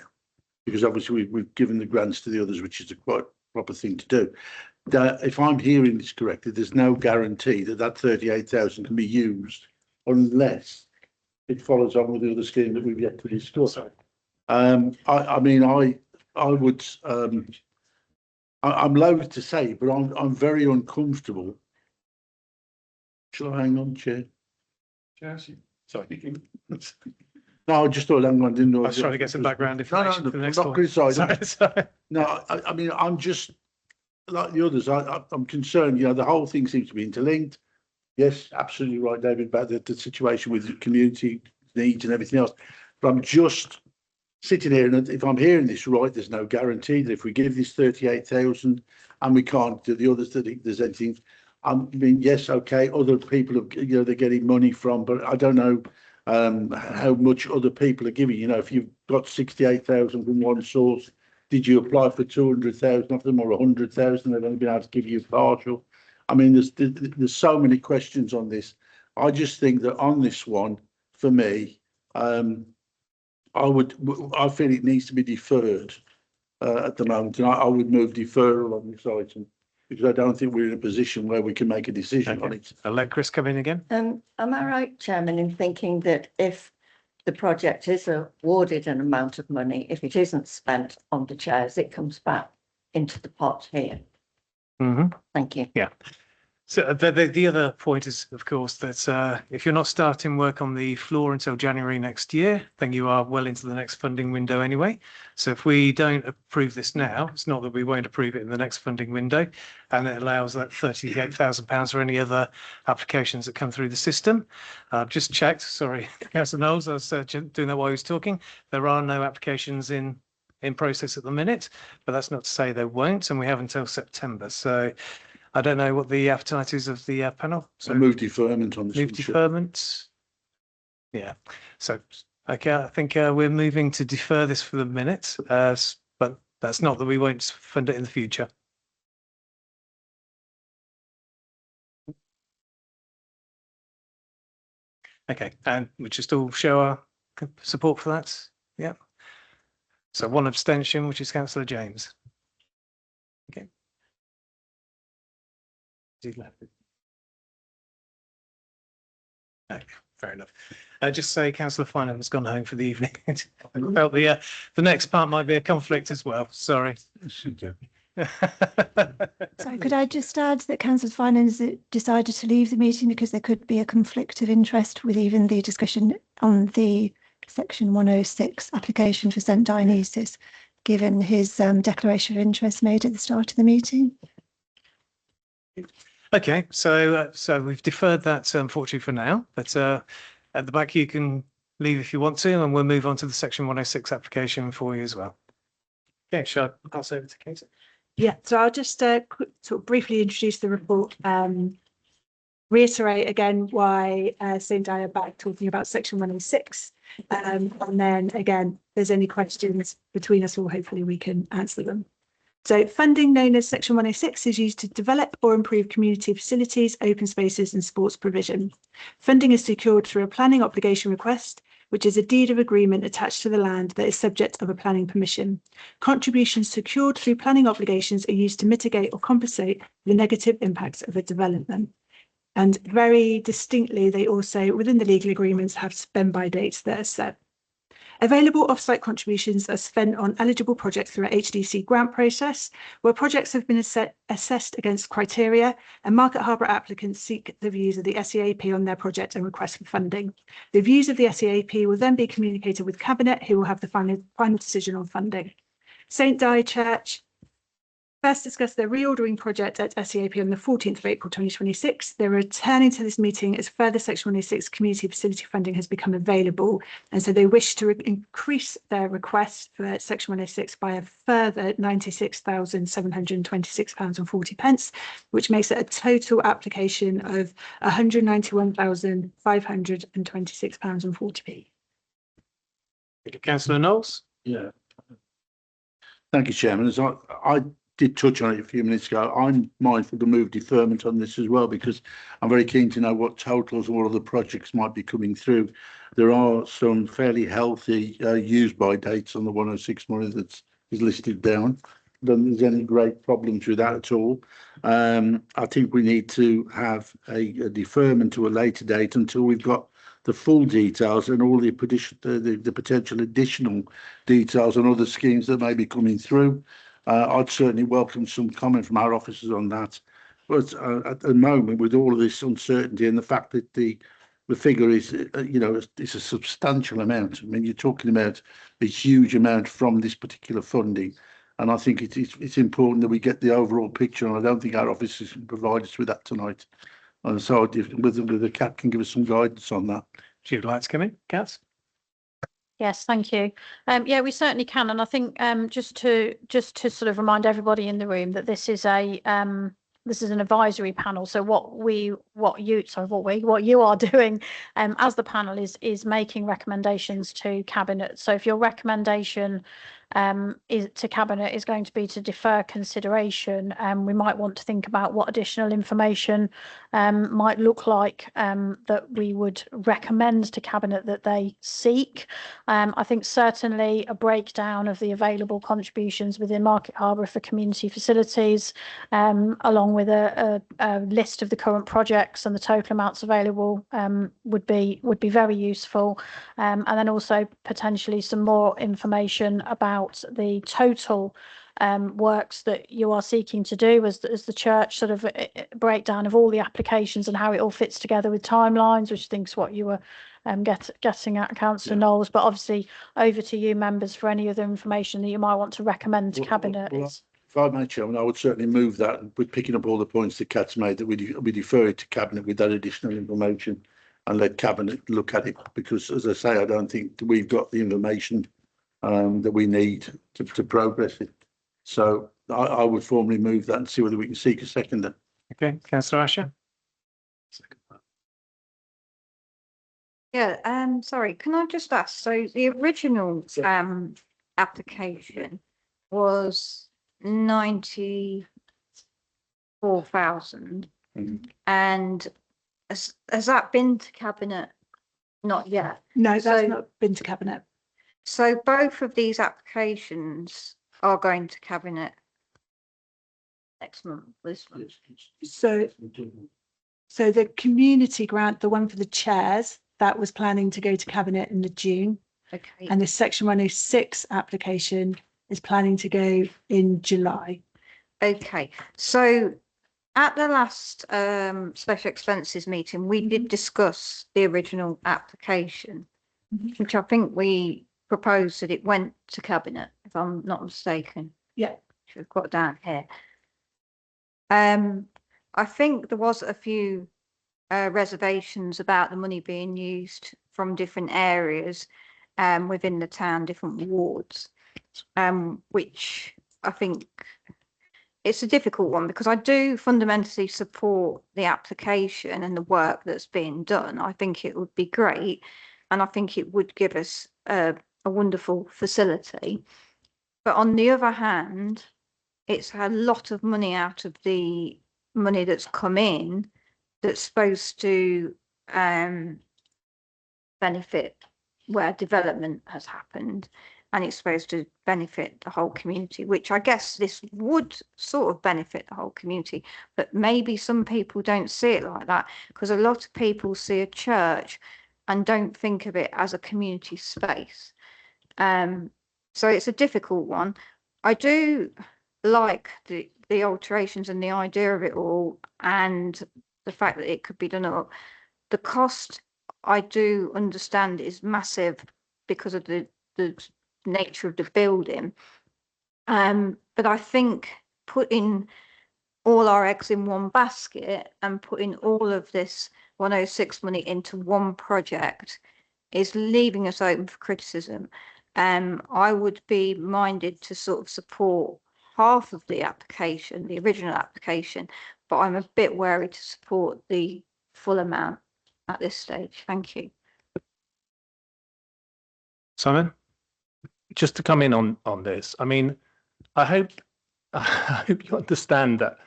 Speaker 2: because obviously we've given the grants to the others, which is a quite proper thing to do. If I'm hearing this correctly, there's no guarantee that 38,000 can be used unless it follows on with the other scheme that we've yet to discuss. I mean, I would, I'm loath to say, but I'm very uncomfortable. Shall I hang on, Chair?
Speaker 8: Sorry.
Speaker 2: No, I just thought hang on, didn't know.
Speaker 3: I was trying to get some background
Speaker 2: No,
Speaker 3: information for the next
Speaker 2: not
Speaker 3: one.
Speaker 2: criticising.
Speaker 3: Sorry.
Speaker 2: No, I mean, I'm just like the others. I'm concerned. The whole thing seems to be interlinked. Yes, absolutely right, David, about the situation with the community needs and everything else. But I'm just sitting here, and if I'm hearing this right, there's no guarantee that if we give this 38,000 and we can't do the others, that there's anything. I mean, yes, okay, other people have, they're getting money from, but I don't know how much other people are giving. If you've got 68,000 from one source, did you apply for 200,000 of them or 100,000? They've only been able to give you partial. I mean, there's so many questions on this. I just think that on this one, for me, I feel it needs to be deferred at the moment, and I would move deferral on this item because I don't think we're in a position where we can make a decision on it.
Speaker 3: I'll let Chris come in again.
Speaker 13: Am I right, Chairman, in thinking that if the project is awarded an amount of money, if it isn't spent on the chairs, it comes back into the pot here? Thank you.
Speaker 3: Yeah. So the other point is, of course, that if you're not starting work on the floor until January next year, then you are well into the next funding window anyway. So if we don't approve this now, it's not that we won't approve it in the next funding window, and it allows that £38,000 for any other applications that come through the system. I've just checked, sorry, Councillor Knowles, I was doing that while he was talking. There are no applications in process at the minute, but that's not to say there won't, and we have until September. So I don't know what the appetite is of the panel. So
Speaker 2: I move deferment on this.
Speaker 3: Move deferment. Yeah. So, okay, I think we're moving to defer this for the minute, but that's not that we won't fund it in the future. Okay, and we just all show our support for that. Yeah. So one abstention, which is Councillor James. Okay. Okay, fair enough. Just say Councillor Finan has gone home for the evening. I felt the next part might be a conflict as well. Sorry.
Speaker 1: So could I just add that Councillor Finance decided to leave the meeting because there could be a conflict of interest with even the discussion on the Section 106 application for St Dionysius, given his declaration of interest made at the start of the meeting.
Speaker 3: Okay, so we've deferred that unfortunately for now, but at the back you can leave if you want to, and we'll move on to the Section 106 application for you as well. Okay, shall I pass over to Katie?
Speaker 4: Yeah, so I'll just sort of briefly introduce the report, reiterate again why St Di are back talking about Section 106, and then again, if there's any questions between us all, hopefully we can answer them. So funding known as Section 106 is used to develop or improve community facilities, open spaces and sports provision. Funding is secured through a planning obligation request, which is a deed of agreement attached to the land that is subject of a planning permission. Contributions secured through planning obligations are used to mitigate or compensate the negative impacts of a development. And very distinctly, they also, within the legal agreements, have spend by dates that are set. Available offsite contributions are spent on eligible projects through an HDC grant process, where projects have been assessed against criteria, and Market Harborough applicants seek the views of the SEAP on their project and request for funding. The views of the SEAP will then be communicated with Cabinet, who will have the final decision on funding. St Di Church first discussed their reordering project at SEAP on the 14th of April 2026. They're returning to this meeting as further Section 106 community facility funding has become available, and so they wish to increase their request for Section 106 by a further £96,726.40, which makes it a total application of £191,526.40.
Speaker 3: Thank you, Councillor Knowles.
Speaker 2: Yeah. Thank you, Chairman. As I did touch on it a few minutes ago. I'm mindful to move deferment on this as well, because I'm very keen to know what totals and what other projects might be coming through. There are some fairly healthy use by dates on the 106 money that is listed down. Don't think there's any great problems with that at all. I think we need to have a deferment to a later date until we've got the full details and all the potential additional details on other schemes that may be coming through. I'd certainly welcome some comment from our officers on that. But at the moment, with all of this uncertainty and the fact that the figure is, it's a substantial amount. I mean, you're talking about a huge amount from this particular funding. And I think it's important that we get the overall picture. And I don't think our officers can provide us with that tonight. And so whether the Cat can give us some guidance on that.
Speaker 3: If you'd like to come in, Kat?
Speaker 10: Yes, thank you. Yeah, we certainly can. And I think just to sort of remind everybody in the room that this is an advisory panel. So what you are doing as the panel is making recommendations to Cabinet. So if your recommendation to Cabinet is going to be to defer consideration, we might want to think about what additional information might look like that we would recommend to Cabinet that they seek. I think certainly a breakdown of the available contributions within Market Harborough for community facilities, along with a list of the current projects and the total amounts available would be very useful. And then also potentially some more information about the total works that you are seeking to do as the church, sort of a breakdown of all the applications and how it all fits together with timelines, which I think is what you were getting at, Councillor Knowles. But obviously over to you members for any other information that you might want to recommend to Cabinet.
Speaker 2: If I may, Chairman, I would certainly move that with picking up all the points that Kat's made, that we defer it to Cabinet with that additional information and let Cabinet look at it, because as I say, I don't think we've got the information that we need to progress it. So I would formally move that and see whether we can seek a seconder.
Speaker 3: Okay, Councillor Asher?
Speaker 9: Yeah, sorry, can I just ask, so the original application was 94,000 and has that been to Cabinet? Not yet.
Speaker 4: No, that's not been to Cabinet.
Speaker 9: So both of these applications are going to Cabinet next month, this month.
Speaker 4: So the community grant, the one for the chairs, that was planning to go to Cabinet in the June.
Speaker 9: Okay.
Speaker 4: And the Section 106 application is planning to go in July.
Speaker 9: Okay, so at the last special expenses meeting, we did discuss the original application, which I think we proposed that it went to Cabinet, if I'm not mistaken.
Speaker 4: Yeah.
Speaker 9: Which we've got down here. I think there was a few reservations about the money being used from different areas within the town, different wards, which I think it's a difficult one, because I do fundamentally support the application and the work that's being done. I think it would be great, and I think it would give us a wonderful facility. But on the other hand, it's a lot of money out of the money that's come in that's supposed to benefit where development has happened, and it's supposed to benefit the whole community, which I guess this would sort of benefit the whole community, but maybe some people don't see it like that, because a lot of people see a church and don't think of it as a community space. So it's a difficult one. I do like the alterations and the idea of it all, and the fact that it could be done up. The cost, I do understand, is massive because of the nature of the building. But I think putting all our eggs in one basket and putting all of this 106 money into one project is leaving us open for criticism. I would be minded to sort of support half of the application, the original application, but I'm a bit wary to support the full amount at this stage. Thank you.
Speaker 3: Simon, just to come in on this, I mean, I hope
Speaker 8: I hope you understand that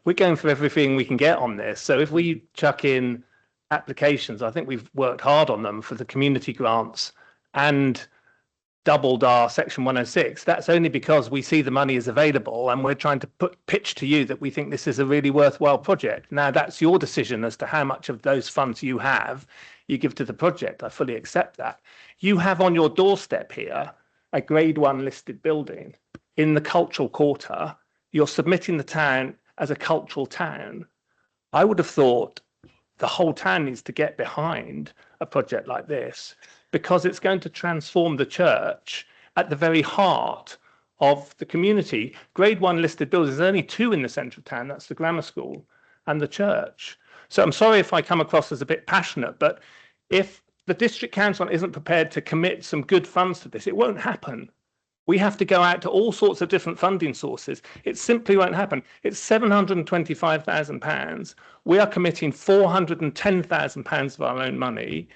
Speaker 8: we're going for everything we can get on this. So if we chuck in applications, I think we've worked hard on them for the community grants and doubled our section 106. That's only because we see the money is available and we're trying to pitch to you that we think this is a really worthwhile project. Now that's your decision as to how much of those funds you have, you give to the project. I fully accept that. You have on your doorstep here a grade 1 listed building in the cultural quarter. You're submitting the town as a cultural town. I would have thought the whole town needs to get behind a project like this because it's going to transform the church at the very heart of the community. Grade 1 listed buildings, there's only 2 in the centre of town. That's the grammar school and the church. So I'm sorry if I come across as a bit passionate, but if the district council isn't prepared to commit some good funds to this, it won't happen. We have to go out to all sorts of different funding sources. It simply won't happen. It's £725,000. We are committing £410,000 of our own money.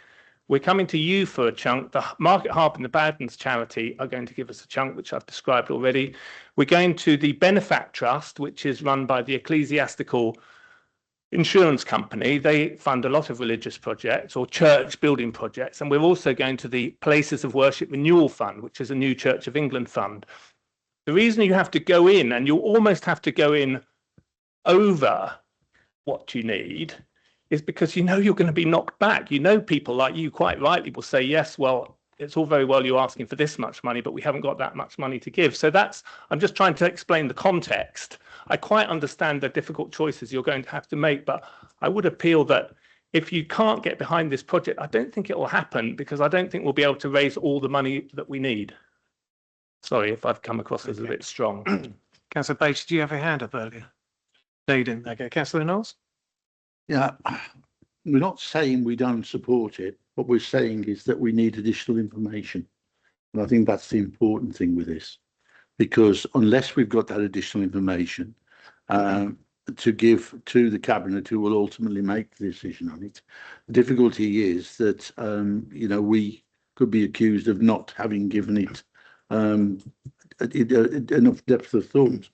Speaker 8: We're coming to you for a chunk. The Market Harbour and the Bowdens charity are going to give us a chunk, which I've described already. We're going to the Benefact Trust, which is run by the Ecclesiastical Insurance Company. They fund a lot of religious projects or church building projects. And we're also going to the Places of Worship Renewal Fund, which is a new Church of England fund. The reason you have to go in, and you almost have to go in over what you need, is because you know you're going to be knocked back. You know, people like you quite rightly will say, yes, well, it's all very well you're asking for this much money, but we haven't got that much money to give. So I'm just trying to explain the context. I quite understand the difficult choices you're going to have to make, but I would appeal that if you can't get behind this project, I don't think it will happen because I don't think we'll be able to raise all the money that we need. Sorry if I've come across as a bit strong.
Speaker 3: Councillor Page, did you have a hand up earlier? No, you didn't. Okay, Councillor Knowles?
Speaker 2: Yeah, we're not saying we don't support it. What we're saying is that we need additional information. And I think that's the important thing with this, because unless we've got that additional information to give to the Cabinet, who will ultimately make the decision on it, the difficulty is that, you know, we could be accused of not having given it enough depth of thought.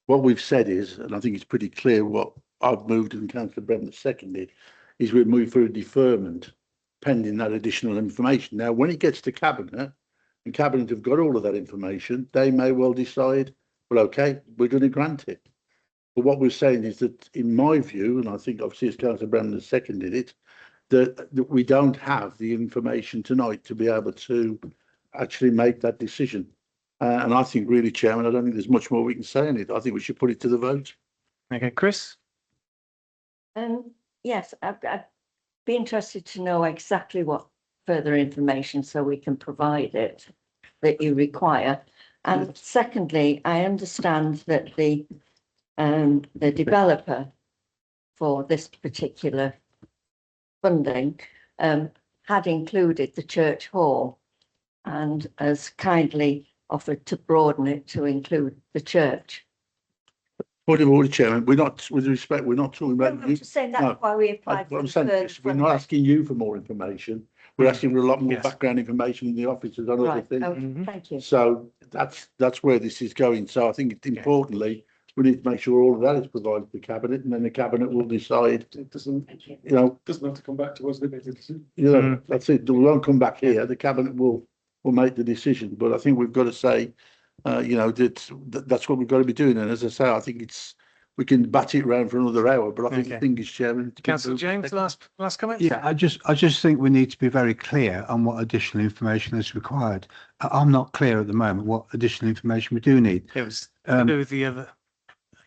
Speaker 2: What we've said is, and I think it's pretty clear what I've moved and Councillor Bremner seconded, is we move for a deferment pending that additional information. Now, when it gets to Cabinet, and Cabinet have got all of that information, they may well decide, well, okay, we're going to grant it. But what we're saying is that, in my view, and I think obviously as Councillor Bremner seconded it, that we don't have the information tonight to be able to actually make that decision. And I think really, Chairman, I don't think there's much more we can say on it. I think we should put it to the vote.
Speaker 3: Okay, Chris?
Speaker 13: Yes, I'd be interested to know exactly what further information so we can provide it that you require. And secondly, I understand that the developer for this particular funding had included the church hall and has kindly offered to broaden it to include the church.
Speaker 2: Point of order, Chairman. We're not, with respect, we're not talking about.
Speaker 13: I'm just saying that's why we applied for
Speaker 2: I'm
Speaker 13: the
Speaker 2: saying
Speaker 13: third
Speaker 2: this, we're not
Speaker 13: funding.
Speaker 2: asking you for more information. We're asking for a lot more
Speaker 3: Yes.
Speaker 2: background information from the officers on other
Speaker 13: Right,
Speaker 2: things.
Speaker 13: oh, thank you.
Speaker 2: So that's where this is going. So I think importantly, we need to make sure all of that is provided to the Cabinet, and then the Cabinet will decide.
Speaker 6: It doesn't
Speaker 2: Doesn't
Speaker 6: have to come back to us.
Speaker 2: That's it. We won't come back here. The Cabinet will make the decision. But I think we've got to say, that's what we've got to be doing. And as I say, I think we can bat it around for another hour. But I think the thing is, Chairman.
Speaker 3: Councillor James, last comment?
Speaker 7: Yeah, I just think we need to be very clear on what additional information is required. I'm not clear at the moment what additional information we do need.
Speaker 3: It was to do with the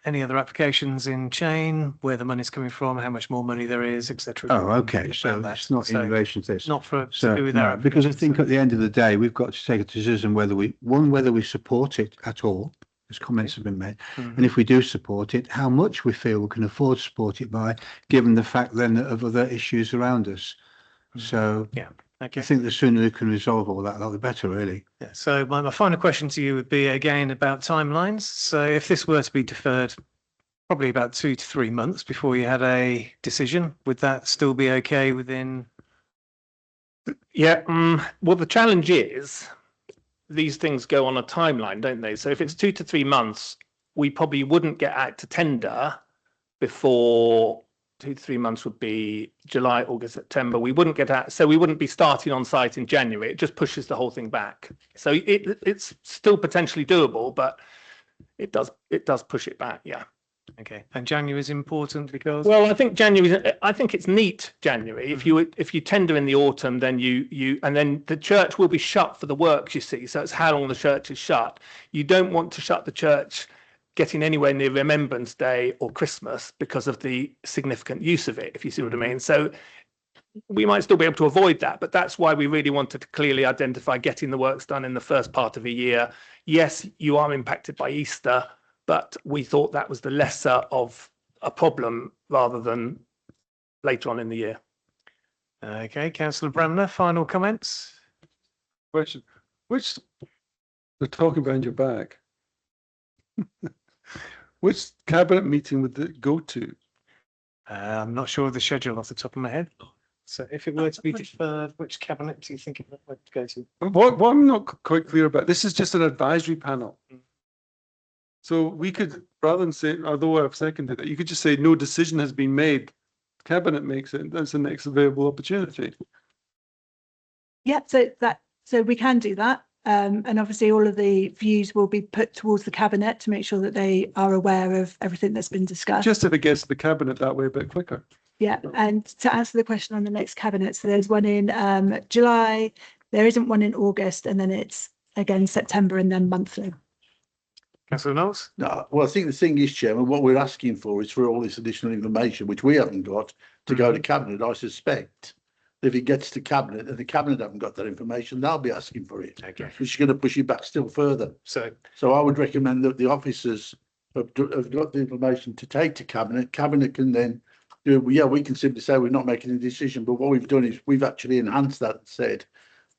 Speaker 3: any other applications in chain, where the money's coming from, how much more money there is, etc.
Speaker 7: Oh, okay. So it's not in relation to this.
Speaker 3: Not for
Speaker 7: So
Speaker 3: to do with
Speaker 7: no,
Speaker 3: that.
Speaker 7: because I think at the end of the day, we've got to take a decision whether we support it at all, as comments have been made, and if we do support it, how much we feel we can afford to support it by, given the fact then of other issues around us. So
Speaker 3: yeah, okay.
Speaker 7: I think the sooner we can resolve all that, the better, really.
Speaker 3: Yeah, so my final question to you would be again about timelines. So if this were to be deferred probably about 2 to 3 months before you had a decision, would that still be okay within?
Speaker 8: Yeah, well, the challenge is these things go on a timeline, don't they? So if it's 2 to 3 months, we probably wouldn't get out to tender before 2 to 3 months would be July, August, September. We wouldn't get out, so we wouldn't be starting on site in January. It just pushes the whole thing back. So it's still potentially doable, but it does push it back. Yeah.
Speaker 3: Okay. And January is important because,
Speaker 8: Well, I think I think it's neat January. If you tender in the autumn, then and then the church will be shut for the works, you see. So it's how long the church is shut. You don't want to shut the church getting anywhere near Remembrance Day or Christmas because of the significant use of it, if you see what I mean. So we might still be able to avoid that, but that's why we really wanted to clearly identify getting the works done in the first part of a year. Yes, you are impacted by Easter, but we thought that was the lesser of a problem rather than later on in the year.
Speaker 3: okay, Councillor Bremner, final comments?
Speaker 6: Question, which, they're talking behind your back. Which cabinet meeting would it go to?
Speaker 3: I'm not sure of the schedule off the top of my head. So if it were to be deferred, which cabinet do you think it would go to?
Speaker 6: What I'm not quite clear about, this is just an advisory panel. So we could, rather than say, although I've seconded it, you could just say no decision has been made. Cabinet makes it, that's the next available opportunity.
Speaker 4: Yeah, so we can do that. And obviously all of the views will be put towards the cabinet to make sure that they are aware of everything that's been discussed.
Speaker 6: Just if it gets to the cabinet that way a bit quicker.
Speaker 4: Yeah, and to answer the question on the next cabinet, so there's one in July, there isn't one in August, and then it's again September and then monthly.
Speaker 3: Councillor Knowles?
Speaker 2: No, well, I think the thing is, Chairman, what we're asking for is for all this additional information, which we haven't got, to go to Cabinet. I suspect if it gets to Cabinet and the Cabinet haven't got that information, they'll be asking for it.
Speaker 3: Okay.
Speaker 2: Which is going to push it back still further.
Speaker 3: So
Speaker 2: I would recommend that the officers have got the information to take to Cabinet. Cabinet can then do, yeah, we can simply say we're not making a decision, but what we've done is we've actually enhanced that and said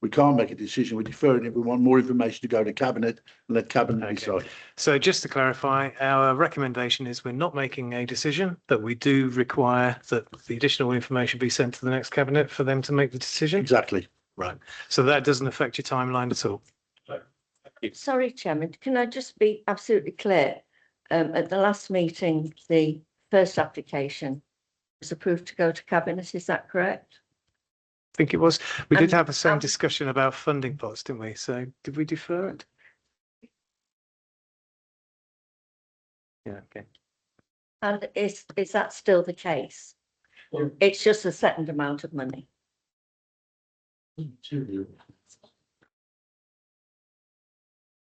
Speaker 2: we can't make a decision, we're deferring it, we want more information to go to Cabinet and let Cabinet decide.
Speaker 3: So just to clarify, our recommendation is we're not making a decision, that we do require that the additional information be sent to the next cabinet for them to make the decision.
Speaker 2: Exactly.
Speaker 3: Right. So that doesn't affect your timeline at all.
Speaker 13: Sorry, Chairman, can I just be absolutely clear? At the last meeting, the first application was approved to go to cabinet, is that correct?
Speaker 3: I think it was. We did
Speaker 13: And-
Speaker 3: have the same discussion about funding pots, didn't we? So did we defer it? Yeah, okay.
Speaker 13: And is that still the case? It's just a second amount of money.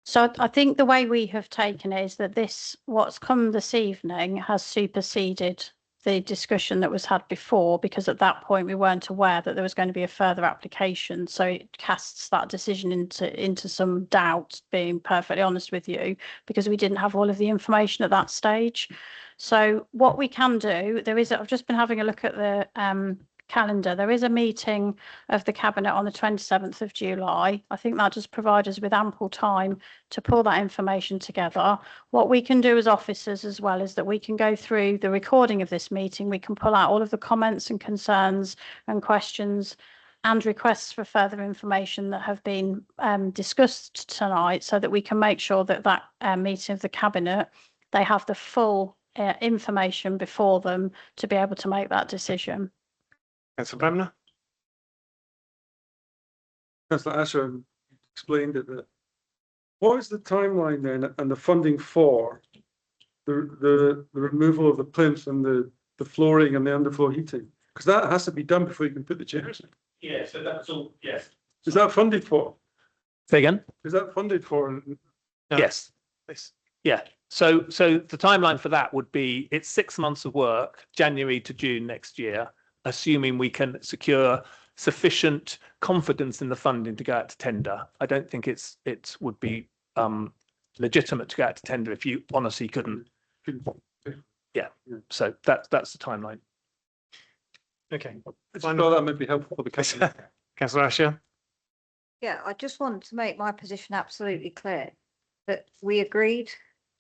Speaker 10: So I think the way we have taken it is that what's come this evening has superseded the discussion that was had before, because at that point we weren't aware that there was going to be a further application. So it casts that decision into some doubt, being perfectly honest with you, because we didn't have all of the information at that stage. So what we can do, I've just been having a look at the calendar. There is a meeting of the cabinet on the 27th of July. I think that does provide us with ample time to pull that information together. What we can do as officers as well is that we can go through the recording of this meeting. We can pull out all of the comments and concerns and questions and requests for further information that have been discussed tonight, so that we can make sure that meeting of the cabinet, they have the full information before them to be able to make that decision.
Speaker 3: Councillor Bremner?
Speaker 6: Councillor Asher explained it. What is the timeline then and the funding for the removal of the plinth and the flooring and the underfloor heating? Because that has to be done before you can put the chairs in.
Speaker 8: Yeah, so that's all. Yes.
Speaker 6: Is that funded for?
Speaker 8: Say again?
Speaker 6: Is that funded for?
Speaker 3: No.
Speaker 8: Yes. Yeah. So the timeline for that would be, it's 6 months of work, January to June next year, assuming we can secure sufficient confidence in the funding to go out to tender. I don't think it would be legitimate to go out to tender if you honestly couldn't. Yeah. So that's the timeline.
Speaker 3: Okay.
Speaker 6: I just thought that might be helpful for the customer.
Speaker 3: Councillor Asher?
Speaker 9: Yeah, I just want to make my position absolutely clear that we agreed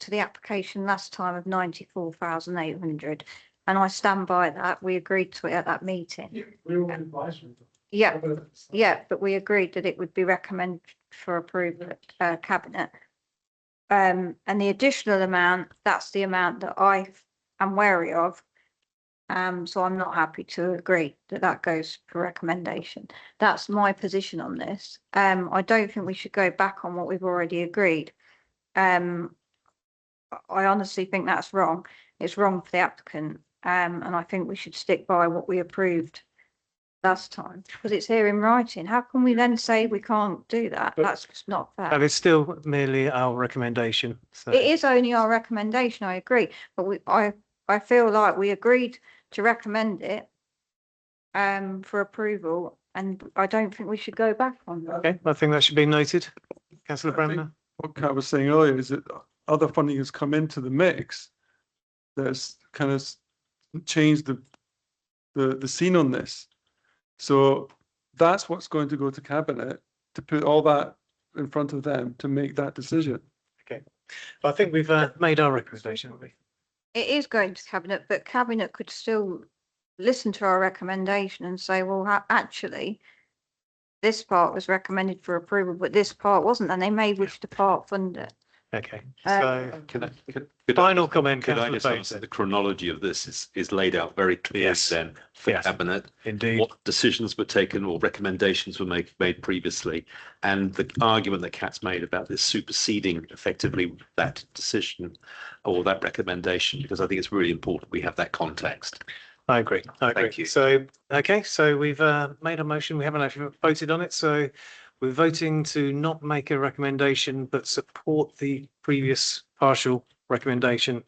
Speaker 9: to the application last time of 94,800, and I stand by that. We agreed to it at that meeting. Yeah, but we agreed that it would be recommended for approval at cabinet. And the additional amount, that's the amount that I am wary of. So I'm not happy to agree that that goes for recommendation. That's my position on this. I don't think we should go back on what we've already agreed. I honestly think that's wrong. It's wrong for the applicant. And I think we should stick by what we approved last time because it's here in writing. How can we then say we can't do that?
Speaker 3: But-
Speaker 9: That's just not fair.
Speaker 3: And it's still merely our recommendation. So
Speaker 9: It is only our recommendation, I agree, but I feel like we agreed to recommend it for approval, and I don't think we should go back on that.
Speaker 3: okay, I think that should be noted. Councillor
Speaker 6: I think
Speaker 3: Bremner.
Speaker 6: What Kat was saying earlier is that other funding has come into the mix. That's kind of changed the scene on this. So that's what's going to go to cabinet to put all that in front of them to make that decision.
Speaker 3: Okay, I think we've made our recommendation, haven't we?
Speaker 9: It is going to cabinet, but cabinet could still listen to our recommendation and say, well, actually, this part was recommended for approval, but this part wasn't, and they may wish to part fund it.
Speaker 3: Okay, so
Speaker 5: Could
Speaker 3: final comment,
Speaker 5: Could I
Speaker 3: councillor
Speaker 5: just ask
Speaker 3: Bates.
Speaker 5: that the chronology of this is laid out very clearly
Speaker 3: Yes.
Speaker 5: then for
Speaker 3: Yes.
Speaker 5: cabinet?
Speaker 3: Indeed.
Speaker 5: What decisions were taken or recommendations were made previously, and the argument that Kat's made about this superseding effectively that decision or that recommendation, because I think it's really important we have that context.
Speaker 3: I agree. I agree.
Speaker 5: Thank you.
Speaker 3: So, okay, so we've made a motion. We haven't actually voted on it. So we're voting to not make a recommendation, but support the previous partial recommendation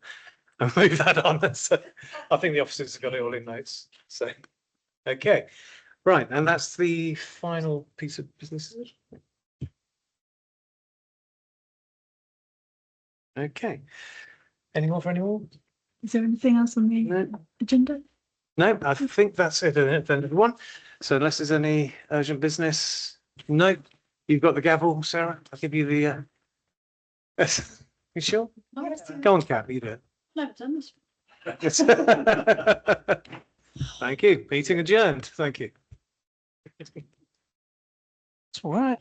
Speaker 3: and move that on. So I think the officers have got it all in notes. So, okay, right. And that's the final piece of business. Is it? Okay. Any more for anyone?
Speaker 4: Is there anything else on the
Speaker 3: No.
Speaker 4: agenda?
Speaker 3: No, I think that's it, isn't it, then, everyone? So unless there's any urgent business, no, you've got the gavel, Sarah. I'll give you the. Yes. You sure? Go on, Kat, you do it.
Speaker 10: Never done this.
Speaker 3: Yes. Thank you. Meeting adjourned. Thank you.
Speaker 10: It's all right.